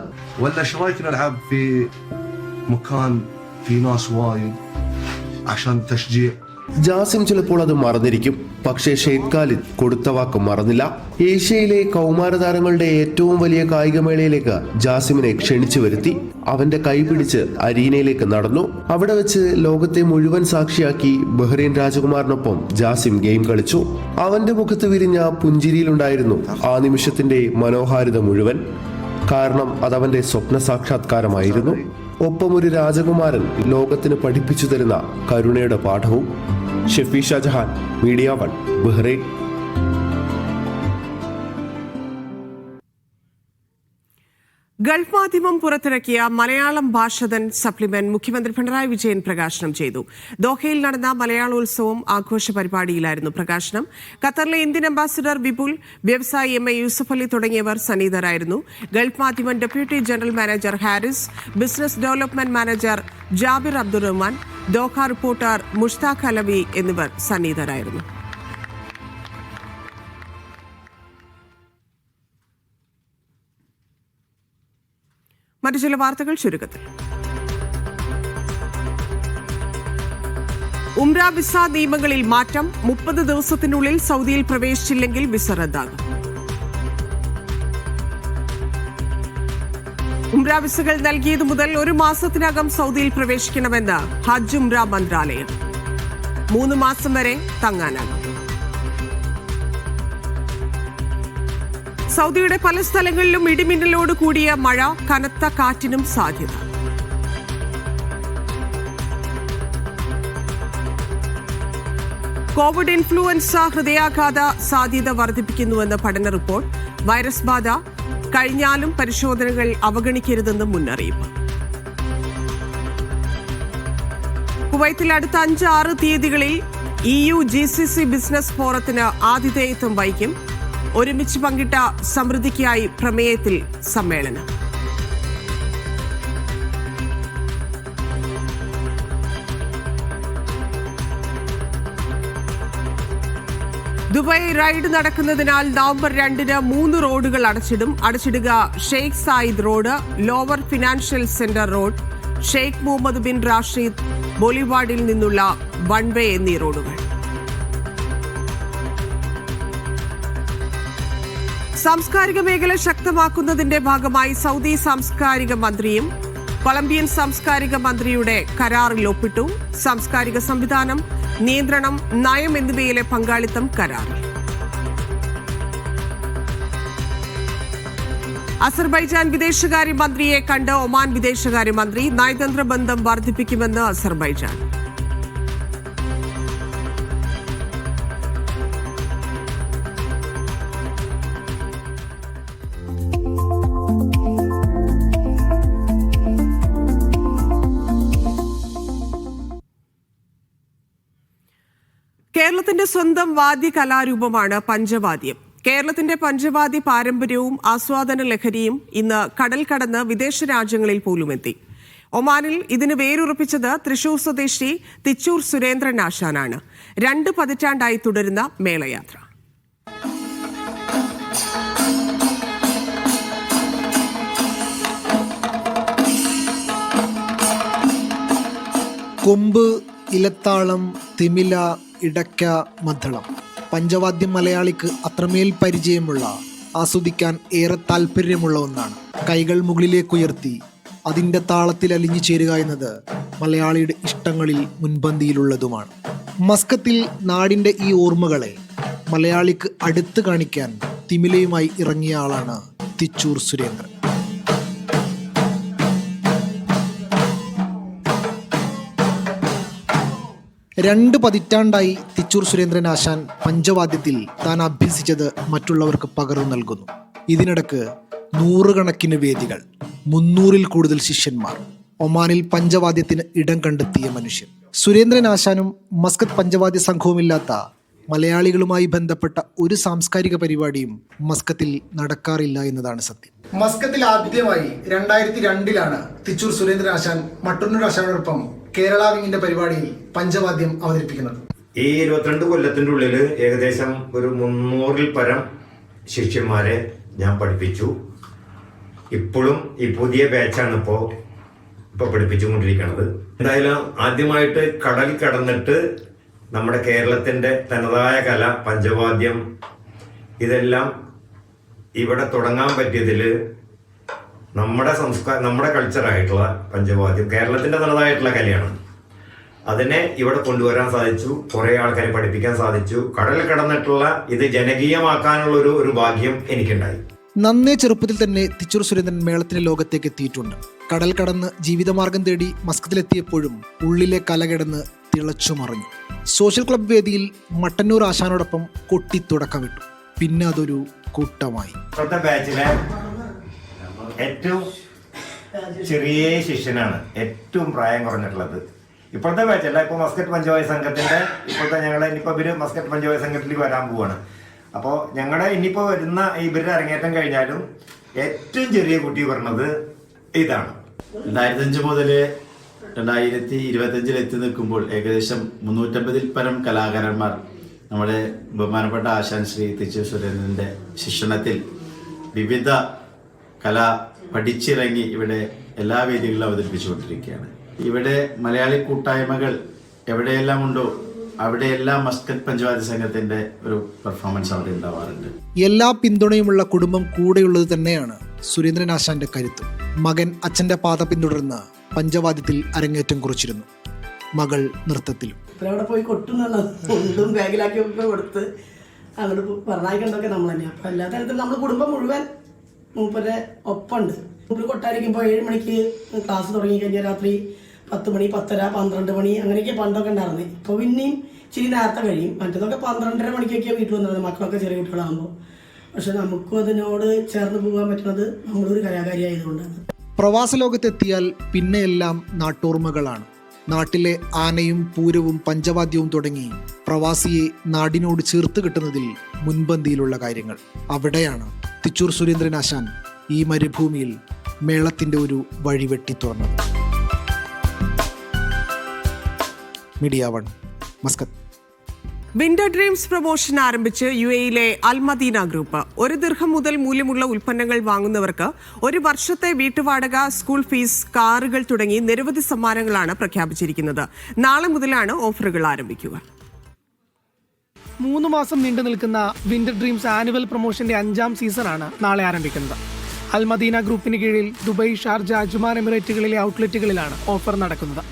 ജാസിം ചിലപ്പോൾ അത് മറന്നിരിക്കും. പക്ഷേ ഷെയ്ഖ് ഖാലിദ് കൊടുത്ത വാക്ക് മറന്നില്ല. ഏഷ്യയിലെ കൗമാരതാരങ്ങളുടെ ഏറ്റവും വലിയ കായികമേളയിലേക്ക് ജാസിമിനെ ക്ഷണിച്ചു വരുത്തി. അവന്റെ കൈ പിടിച്ച് അരീനയിലേക്ക് നടന്നു. അവിടെ വെച്ച് ലോകത്തെ മുഴുവൻ സാക്ഷിയാക്കി ബഹ്റൈൻ രാജകുമാരനൊപ്പം ജാസിം ഗെയിം കളിച്ചു. അവന്റെ മുഖത്ത് വിരിഞ്ഞ പുഞ്ചിരിയിലുണ്ടായിരുന്നു ആ നിമിഷത്തിന്റെ മനോഹാരിത മുഴുവൻ. കാരണം അതവന്റെ സ്വപ്ന സാക്ഷാത്കാരമായിരുന്നു. ഒപ്പം ഒരു രാജകുമാരൻ ലോകത്തിന് പഠിപ്പിച്ചു തരുന്ന കരുണയുടെ പാഠവും. Shefi Shajahan, media 1 Bahrain. Gulf Madhyamam പുറത്തിറക്കിയ മലയാളം ഭാഷതൻ സപ്ലിമെന്റ് മുഖ്യമന്ത്രി പിണറായി വിജയൻ പ്രകാശനം ചെയ്തു. ദോഹയിൽ നടന്ന മലയാളോത്സവം ആഘോഷ പരിപാടിയിലായിരുന്നു പ്രകാശനം. ഖത്തറിലെ ഇന്ത്യൻ അംബാസിഡർ വിപുൽ, വ്യവസായി MA യൂസഫ് അലി തുടങ്ങിയവർ സന്നിഹിതരായിരുന്നു. Gulf Madhyamam deputy general manager Haris, business development manager Jabir Abdurahman, Doha reporter Mushtaq Alavi എന്നിവർ സന്നിഹിതരായിരുന്നു. മറ്റു ചില വാർത്തകൾ ചുരുക്കത്തിൽ. ഉംറ വിസ നിയമങ്ങളിൽ മാറ്റം. 30 ദിവസത്തിനുള്ളിൽ സൗദിയിൽ പ്രവേശിച്ചില്ലെങ്കിൽ വിസ റദ്ദാകും. ഉംറ വിസകൾ നൽകിയതു മുതൽ 1 മാസത്തിനകം സൗദിയിൽ പ്രവേശിക്കണമെന്ന് ഹജ്ജ് ഉംറ മന്ത്രാലയം. 3 മാസം വരെ തങ്ങാനാകും. സൗദിയുടെ പല സ്ഥലങ്ങളിലും ഇടിമിന്നലോട് കൂടിയ മഴ, കനത്ത കാറ്റിനും സാധ്യത. കോവിഡ് ഇൻഫ്ലുവൻസ ഹൃദയാഘാത സാധ്യത വർദ്ധിപ്പിക്കുന്നുവെന്ന് പഠന റിപ്പോർട്ട്. വൈറസ് ബാധ കഴിഞ്ഞാലും പരിശോധനകൾ അവഗണിക്കരുതെന്ന് മുന്നറിയിപ്പ്. കുവൈത്തിൽ അടുത്ത 5-6 തീയതികളിൽ EU GCC ബിസിനസ് ഫോറത്തിന് ആതിഥേയത്വം വഹിക്കും. ഒരുമിച്ച് പങ്കിട്ട സമൃദ്ധിക്കായി പ്രമേയത്തിൽ സമ്മേളനം. ദുബായ് റൈഡ് നടക്കുന്നതിനാൽ നവംബർ 2-ന് 3 റോഡുകൾ അടച്ചിടുക. Sheikh Zayed road, lower financial centre road, Sheikh Mohammed bin Rashid ബോളിവാർഡിൽ നിന്നുള്ള വൺ വേ എന്നീ റോഡുകൾ. സാംസ്കാരിക മേഖല ശക്തമാക്കുന്നതിന്റെ ഭാഗമായി സൗദി സാംസ്കാരിക മന്ത്രിയും കൊളംബിയൻ സാംസ്കാരിക മന്ത്രിയുടെ കരാറിൽ ഒപ്പിട്ടു. സാംസ്കാരിക സംവിധാനം, നിയന്ത്രണം, നയം എന്നിവയിലെ പങ്കാളിത്തം കരാറിൽ. അസർബൈജാൻ വിദേശകാര്യമന്ത്രിയെ കണ്ട് ഒമാൻ വിദേശകാര്യമന്ത്രി. നയതന്ത്ര ബന്ധം വർദ്ധിപ്പിക്കുമെന്ന് അസർബൈജാൻ. കേരളത്തിന്റെ സ്വന്തം വാദ്യ കലാരൂപമാണ് പഞ്ചവാദ്യം. കേരളത്തിന്റെ പഞ്ചവാദ്യ പാരമ്പര്യവും ആസ്വാദന ലഹരിയും ഇന്ന് കടൽ കടന്ന് വിദേശ രാജ്യങ്ങളിൽ പോലും എത്തി. ഒമാനിൽ ഇതിന് വേരുറപ്പിച്ചത് തൃശൂർ സ്വദേശി തിച്ചൂർ സുരേന്ദ്രൻ ആശാനാണ്. 2 പതിറ്റാണ്ടായി തുടരുന്ന മേളയാത്ര. കൊമ്പ്, ഇലത്താളം, തിമില, ഇടയ്ക്ക, മദ്ദളം. പഞ്ചവാദ്യം മലയാളിക്ക് അത്രമേൽ പരിചയമുള്ള, ആസ്വദിക്കാൻ ഏറെ താല്പര്യമുള്ള ഒന്നാണ്. കൈകൾ മുകളിലേക്കുയർത്തി അതിൻ്റെ താളത്തിൽ അലിഞ്ഞു ചേരുക എന്നത് മലയാളിയുടെ ഇഷ്ടങ്ങളിൽ മുൻപന്തിയിലുള്ളതുമാണ്. മസ്കത്തിൽ നാടിൻ്റെ ഈ ഓർമ്മകളെ മലയാളിക്ക് അടുത്ത് കാണിക്കാൻ തിമിലയുമായി ഇറങ്ങിയ ആളാണ് തിച്ചൂർ സുരേന്ദ്രൻ. 2 പതിറ്റാണ്ടായി തിച്ചൂർ സുരേന്ദ്രൻ ആശാൻ പഞ്ചവാദ്യത്തിൽ താൻ അഭ്യസിച്ചത് മറ്റുള്ളവർക്ക് പകർന്നു നൽകുന്നു. ഇതിനിടക്ക് 100 കണക്കിന് വേദികൾ, 300-ൽ കൂടുതൽ ശിഷ്യന്മാർ, ഒമാനിൽ പഞ്ചവാദ്യത്തിന് ഇടം കണ്ടെത്തിയ മനുഷ്യൻ. സുരേന്ദ്രൻ ആശാനും മസ്കത്ത് പഞ്ചവാദ്യ സംഘവുമില്ലാത്ത മലയാളികളുമായി ബന്ധപ്പെട്ട ഒരു സാംസ്കാരിക പരിപാടിയും മസ്കത്തിൽ നടക്കാറില്ല എന്നതാണ് സത്യം. മസ്കത്തിൽ ആദ്യമായി 2002-ലാണ് തിച്ചൂർ സുരേന്ദ്രൻ ആശാൻ മട്ടന്നൂർ ആശാനോടൊപ്പം കേരള വിങ്ങിന്റെ പരിപാടിയിൽ പഞ്ചവാദ്യം അവതരിപ്പിക്കുന്നത്. ഈ 22 കൊല്ലത്തിന്റെ ഉള്ളിൽ ഏകദേശം ഒരു 300-ൽ പരം ശിഷ്യന്മാരെ ഞാൻ പഠിപ്പിച്ചു. ഇപ്പോഴും ഈ പുതിയ ബാച്ചാണ് ഇപ്പോൾ പഠിപ്പിച്ചുകൊണ്ടിരിക്കുന്നത്. എന്തായാലും ആദ്യമായിട്ട് കടൽ കടന്നിട്ട് നമ്മുടെ കേരളത്തിന്റെ തനതായ കല പഞ്ചവാദ്യം ഇതെല്ലാം ഇവിടെ തുടങ്ങാൻ പറ്റിയതിൽ നമ്മുടെ കൾച്ചറായിട്ടുള്ള പഞ്ചവാദ്യം കേരളത്തിന്റെ തനതായിട്ടുള്ള കലയാണ്. അതിനെ ഇവിടെ കൊണ്ടുവരാൻ സാധിച്ചു, കുറെ ആൾക്കാരെ പഠിപ്പിക്കാൻ സാധിച്ചു. കടൽ കടന്നിട്ടുള്ള ഇത് ജനകീയമാക്കാനുള്ള ഒരു ഭാഗ്യം എനിക്കുണ്ടായി. നന്നേ ചെറുപ്പത്തിൽ തന്നെ തിച്ചൂർ സുരേന്ദ്രൻ മേളത്തിന്റെ ലോകത്തേക്ക് എത്തിയിട്ടുണ്ട്. കടൽ കടന്ന് ജീവിതമാർഗം തേടി മസ്കത്തിലെത്തിയപ്പോഴും ഉള്ളിലെ കല കിടന്ന് തിളച്ചു മറിഞ്ഞു. സോഷ്യൽ ക്ലബ് വേദിയിൽ മട്ടന്നൂർ ആശാനോടൊപ്പം കൊട്ടി തുടക്കമിട്ടു. പിന്നെ അതൊരു കൂട്ടമായി. ഇപ്പോഴത്തെ ബാച്ചിലെ ഏറ്റവും ചെറിയ ശിഷ്യനാണ്, ഏറ്റവും പ്രായം കുറഞ്ഞിട്ടുള്ളത്. ഇപ്പോഴത്തെ ബാച്ചല്ല, ഇപ്പോൾ മസ്കറ്റ് പഞ്ചവാദ്യ സംഘത്തിന്റെ ഇപ്പോഴത്തെ ഞങ്ങളെ ഇനിയിപ്പോൾ ഇവര് മസ്കറ്റ് പഞ്ചവാദ്യ സംഘത്തിലേക്ക് വരാൻ പോവാണ്. അപ്പോൾ ഞങ്ങളുടെ ഇനിയിപ്പോൾ വരുന്ന ഇവരുടെ അരങ്ങേറ്റം കഴിഞ്ഞാലും ഏറ്റവും ചെറിയ കുട്ടി പറഞ്ഞത് ഇതാണ്. 2005 മുതൽ 2025 എത്തി നിൽക്കുമ്പോൾ ഏകദേശം 350-ൽ പരം കലാകാരന്മാർ നമ്മുടെ ബഹുമാനപ്പെട്ട ആശാൻ ശ്രീ തിച്ചൂർ സുരേന്ദ്രൻ്റെ ശിക്ഷണത്തിൽ വിവിധ കല പഠിച്ചിറങ്ങി ഇവിടെ എല്ലാ വേദികളിലും അവതരിപ്പിച്ചുകൊണ്ടിരിക്കുകയാണ്. ഇവിടെ മലയാളി കൂട്ടായ്മകൾ എവിടെയെല്ലാം ഉണ്ടോ അവിടെയെല്ലാം മസ്കറ്റ് പഞ്ചവാദ്യ സംഘത്തിന്റെ ഒരു പെർഫോമൻസ് അവിടെ ഉണ്ടാവാറുണ്ട്. എല്ലാ പിന്തുണയുമുള്ള കുടുംബം കൂടെയുള്ളത് തന്നെയാണ് സുരേന്ദ്രൻ ആശാന്റെ കരുത്ത്. മകൻ അച്ഛന്റെ പാത പിന്തുടർന്ന് പഞ്ചവാദ്യത്തിൽ അരങ്ങേറ്റം കുറിച്ചിരുന്നു. മകൾ നൃത്തത്തിലും. അവിടെ പോയി കൊട്ടുന്നുള്ള ബാഗിലാക്കി കൊടുത്ത് അങ്ങോട്ട് പറഞ്ഞയക്കേണ്ടതൊക്കെ നമ്മൾ തന്നെയാണ്. അപ്പം എല്ലാ തരത്തിലും നമ്മൾ കുടുംബം മുഴുവൻ മൂപ്പരുടെ ഒപ്പമുണ്ട്. മൂപ്പര് കൊട്ടാരിക്കുമ്പോൾ 7 മണിക്ക് ക്ലാസ് തുടങ്ങി കഴിഞ്ഞാൽ രാത്രി 10 മണി, 10:30, 12 മണി അങ്ങനെയൊക്കെ പണ്ടൊക്കെ ഉണ്ടായിരുന്നത്. ഇപ്പോൾ പിന്നെയും ഇച്ചിരി നേരത്തെ കഴിയും. മറ്റേതൊക്കെ 12:30 മണിക്കൊക്കെ വീട്ടിൽ വന്നത് മക്കളൊക്കെ ചെറിയ കുട്ടികളാകുമ്പോൾ. പക്ഷെ നമുക്കും അതിനോട് ചേർന്ന് പോകാൻ പറ്റുന്നത് നമ്മളൊരു കലാകാരിയായതുകൊണ്ടാണ്. പ്രവാസ ലോകത്തെത്തിയാൽ പിന്നെയെല്ലാം നാട്ടോർമ്മകളാണ്. നാട്ടിലെ ആനയും പൂരവും പഞ്ചവാദ്യവും തുടങ്ങി പ്രവാസിയെ നാടിനോട് ചേർത്ത് കിട്ടുന്നതിൽ മുൻപന്തിയിലുള്ള കാര്യങ്ങൾ. അവിടെയാണ് തിച്ചൂർ സുരേന്ദ്രൻ ആശാൻ ഈ മരുഭൂമിയിൽ മേളത്തിൻ്റെ ഒരു വഴി വെട്ടി തുറന്നത്. Media 1 Muscat. Winter dreams promotion ആരംഭിച്ച് UAE-ലെ അൽമദീന ഗ്രൂപ്പ്. 1 ദിർഹം മുതൽ മൂല്യമുള്ള ഉൽപ്പന്നങ്ങൾ വാങ്ങുന്നവർക്ക് 1 വർഷത്തെ വീട്ടുവാടക, സ്കൂൾ ഫീസ്, കാറുകൾ തുടങ്ങി നിരവധി സമ്മാനങ്ങളാണ് പ്രഖ്യാപിച്ചിരിക്കുന്നത്. നാളെ മുതലാണ് ഓഫറുകൾ ആരംഭിക്കുക. 3 മാസം നീണ്ടു നിൽക്കുന്ന വിന്റർ ഡ്രീംസ് ആനുവൽ പ്രൊമോഷന്റെ 5ാം സീസണാണ് നാളെ ആരംഭിക്കുന്നത്. അൽമദീന ഗ്രൂപ്പിന് കീഴിൽ ദുബായ്, ഷാർജ, അജ്മാൻ എമിറേറ്റുകളിലെ ഔട്ട്ലെറ്റുകളിലാണ് ഓഫർ നടക്കുന്നത്.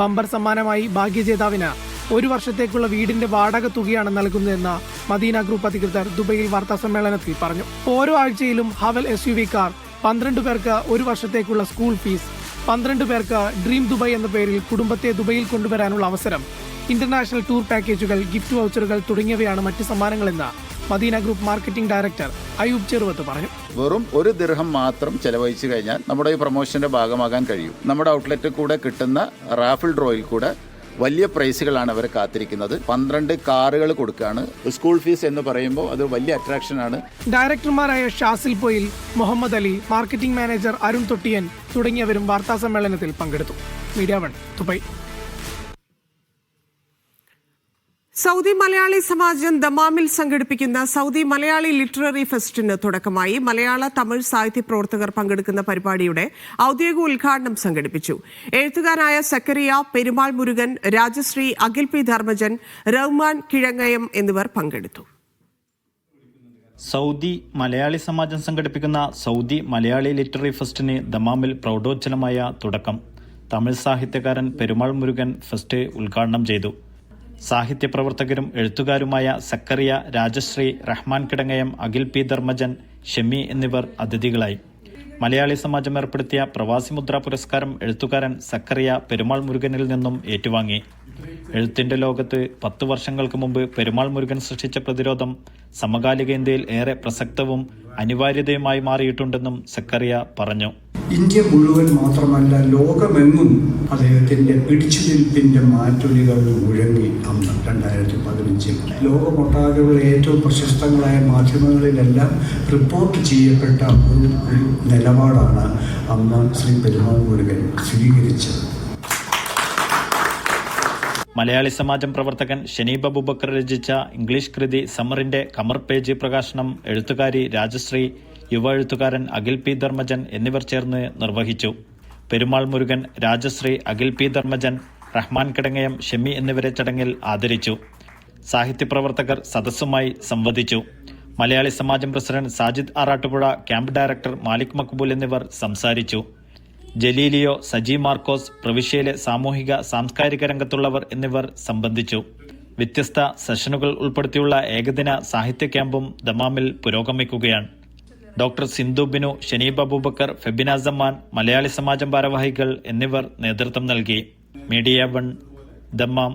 ബമ്പർ സമ്മാനമായി ഭാഗ്യജേതാവിന് 1 വർഷത്തേക്കുള്ള വീടിന്റെ വാടക തുകയാണ് നൽകുന്നതെന്ന് മദീന ഗ്രൂപ്പ് അധികൃതർ ദുബൈയിൽ വാർത്താസമ്മേളനത്തിൽ പറഞ്ഞു. ഓരോ ആഴ്ചയിലും ഹവൽ SUV കാർ, 12 പേർക്ക് 1 വർഷത്തേക്കുള്ള സ്കൂൾ ഫീസ്, 12 പേർക്ക് ഡ്രീം ദുബായ് എന്ന പേരിൽ കുടുംബത്തെ ദുബൈയിൽ കൊണ്ടുവരാനുള്ള അവസരം, ഇന്റർനാഷണൽ ടൂർ പാക്കേജുകൾ, ഗിഫ്റ്റ് വൗച്ചറുകൾ തുടങ്ങിയവയാണ് മറ്റ് സമ്മാനങ്ങളെന്ന് Madina group marketing director Ayub Cheruvath പറഞ്ഞു. വെറും 1 ദിർഹം മാത്രം ചെലവഴിച്ചു കഴിഞ്ഞാൽ നമ്മുടെ ഈ പ്രൊമോഷന്റെ ഭാഗമാകാൻ കഴിയും. നമ്മുടെ ഔട്ട്ലെറ്റിൽ കൂടെ കിട്ടുന്ന റാഫിൾ ഡ്രോയിൽ കൂടെ വലിയ പ്രൈസുകളാണ് അവർ കാത്തിരിക്കുന്നത്. 12 കാറുകൾ കൊടുക്കുകയാണ്. സ്കൂൾ ഫീസ് എന്ന് പറയുമ്പോൾ അത് വലിയ അട്രാക്ഷനാണ്. ഡയറക്ടർമാരായ ഷാസിൽ പൊയിൽ, മുഹമ്മദ് അലി, മാർക്കറ്റിംഗ് മാനേജർ അരുൺ തൊട്ടിയൻ തുടങ്ങിയവരും വാർത്താസമ്മേളനത്തിൽ പങ്കെടുത്തു. Media 1 Dubai. സൗദി മലയാളി സമാജം ദമാമിൽ സംഘടിപ്പിക്കുന്ന സൗദി മലയാളി ലിറ്റററി ഫെസ്റ്റിന് തുടക്കമായി. മലയാള, തമിഴ് സാഹിത്യ പ്രവർത്തകർ പങ്കെടുക്കുന്ന പരിപാടിയുടെ ഔദ്യോഗിക ഉദ്ഘാടനം സംഘടിപ്പിച്ചു. എഴുത്തുകാരായ സക്കറിയ, പെരുമാൾ മുരുകൻ, രാജശ്രീ, അഖിൽ പി ധർമ്മജൻ, റഹ്മാൻ കിഴങ്ങയം എന്നിവർ പങ്കെടുത്തു. സൗദി മലയാളി സമാജം സംഘടിപ്പിക്കുന്ന സൗദി മലയാളി ലിറ്റററി ഫെസ്റ്റിന് ദമാമിൽ പ്രൗഢോജ്ജലമായ തുടക്കം. തമിഴ് സാഹിത്യകാരൻ പെരുമാൾ മുരുകൻ ഫെസ്റ്റ് ഉദ്ഘാടനം ചെയ്തു. സാഹിത്യ പ്രവർത്തകരും എഴുത്തുകാരുമായ സക്കറിയ, രാജശ്രീ, റഹ്മാൻ കിടങ്ങയം, അഖിൽ പി ധർമ്മജൻ, ഷെമി എന്നിവർ അതിഥികളായി. മലയാളി സമാജം ഏർപ്പെടുത്തിയ പ്രവാസി മുദ്ര പുരസ്കാരം എഴുത്തുകാരൻ സക്കറിയ പെരുമാൾ മുരുകനിൽ നിന്നും ഏറ്റുവാങ്ങി. എഴുത്തിന്റെ ലോകത്ത് 10 വർഷങ്ങൾക്ക് മുമ്പ് പെരുമാൾ മുരുകൻ സൃഷ്ടിച്ച പ്രതിരോധം സമകാലിക ഇന്ത്യയിൽ ഏറെ പ്രസക്തവും അനിവാര്യതയുമായി മാറിയിട്ടുണ്ടെന്നും സക്കറിയ പറഞ്ഞു. ഇന്ത്യ മുഴുവൻ മാത്രമല്ല, ലോകമെങ്ങും അദ്ദേഹത്തിൻ്റെ പിടിച്ചുനിൽപ്പിൻ്റെ മാറ്റൊലികൾ മുഴങ്ങി അന്ന് 2015 ലോകമൊട്ടാകെയുള്ള ഏറ്റവും പ്രശസ്തങ്ങളായ മാധ്യമങ്ങളിലെല്ലാം റിപ്പോർട്ട് ചെയ്യപ്പെട്ട ഒരു നിലപാടാണ് അന്ന് ശ്രീ പെരുമാൾ മുരുകൻ സ്വീകരിച്ചത്. മലയാളി സമാജം പ്രവർത്തകൻ ഷനീബ് അബൂബക്കർ രചിച്ച ഇംഗ്ലീഷ് കൃതി സമറിന്റെ കമർ പേജ് പ്രകാശനം എഴുത്തുകാരി രാജശ്രീ, യുവ എഴുത്തുകാരൻ അഖിൽ പി ധർമ്മജൻ എന്നിവർ ചേർന്ന് നിർവഹിച്ചു. പെരുമാൾ മുരുകൻ, രാജശ്രീ, അഖിൽ പി ധർമ്മജൻ, റഹ്മാൻ കിടങ്ങയം, ഷെമി എന്നിവരെ ചടങ്ങിൽ ആദരിച്ചു. സാഹിത്യപ്രവർത്തകർ സദസ്സുമായി സംവദിച്ചു. Malayali Samajam president Sajid Arattupuzha, camp director Malik Maqbool എന്നിവർ സംസാരിച്ചു. ജലീലിയോ, സജി മാർക്കോസ്, പ്രവിശ്യയിലെ സാമൂഹിക സാംസ്കാരിക രംഗത്തുള്ളവർ എന്നിവർ സംബന്ധിച്ചു. വ്യത്യസ്ത സെഷനുകൾ ഉൾപ്പെടുത്തിയുള്ള ഏകദിന സാഹിത്യ ക്യാമ്പും ദമാമിൽ പുരോഗമിക്കുകയാണ്. ഡോക്ടർ സിന്ധു ബിനു, ഷനീബ് അബൂബക്കർ, ഫെബിന സമ്മാൻ, മലയാളി സമാജം ഭാരവാഹികൾ എന്നിവർ നേതൃത്വം നൽകി. Media 1 Dammam.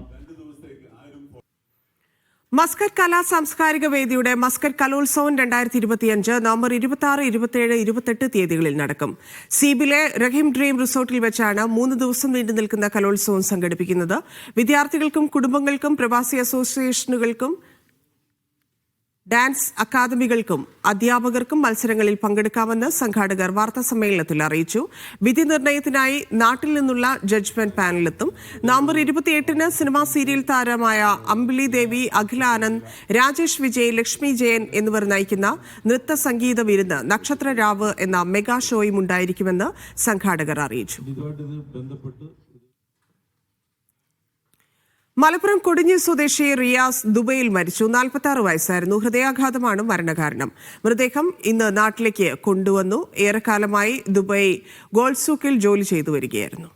മസ്കറ്റ് കലാ സാംസ്കാരിക വേദിയുടെ മസ്കറ്റ് കലോത്സവം 2025 നവംബർ 26, 27, 28 തീയതികളിൽ നടക്കും. സീബിലെ റഹീം ഡ്രീം റിസോർട്ടിൽ വെച്ചാണ് 3 ദിവസം നീണ്ടു നിൽക്കുന്ന കലോത്സവം സംഘടിപ്പിക്കുന്നത്. വിദ്യാർത്ഥികൾക്കും കുടുംബങ്ങൾക്കും പ്രവാസി അസോസിയേഷനുകൾക്കും ഡാൻസ് അക്കാദമികൾക്കും അധ്യാപകർക്കും മത്സരങ്ങളിൽ പങ്കെടുക്കാമെന്ന് സംഘാടകർ വാർത്താസമ്മേളനത്തിൽ അറിയിച്ചു. വിധി നിർണയത്തിനായി നാട്ടിൽ നിന്നുള്ള ജഡ്ജ്മെന്റ് പാനലെത്തും. നവംബർ 28 സിനിമാ സീരിയൽ താരമായ അമ്പിളി ദേവി, അഖില ആനന്ദ്, രാജേഷ് വിജയ്, ലക്ഷ്മി ജയൻ എന്നിവർ നയിക്കുന്ന നൃത്ത സംഗീത വിരുന്ന് നക്ഷത്ര രാവ് എന്ന മെഗാ ഷോയും ഉണ്ടായിരിക്കുമെന്ന് സംഘാടകർ അറിയിച്ചു. മലപ്പുറം കൊടിഞ്ഞി സ്വദേശി റിയാസ് ദുബൈയിൽ മരിച്ചു. 46 വയസ്സായിരുന്നു. ഹൃദയാഘാതമാണ് മരണകാരണം. മൃതദേഹം ഇന്ന് നാട്ടിലേക്ക് കൊണ്ടുവന്നു. ഏറെക്കാലമായി ദുബൈ ഗോൾഡ് സൂക്കിൽ ജോലി ചെയ്തു വരികയായിരുന്നു.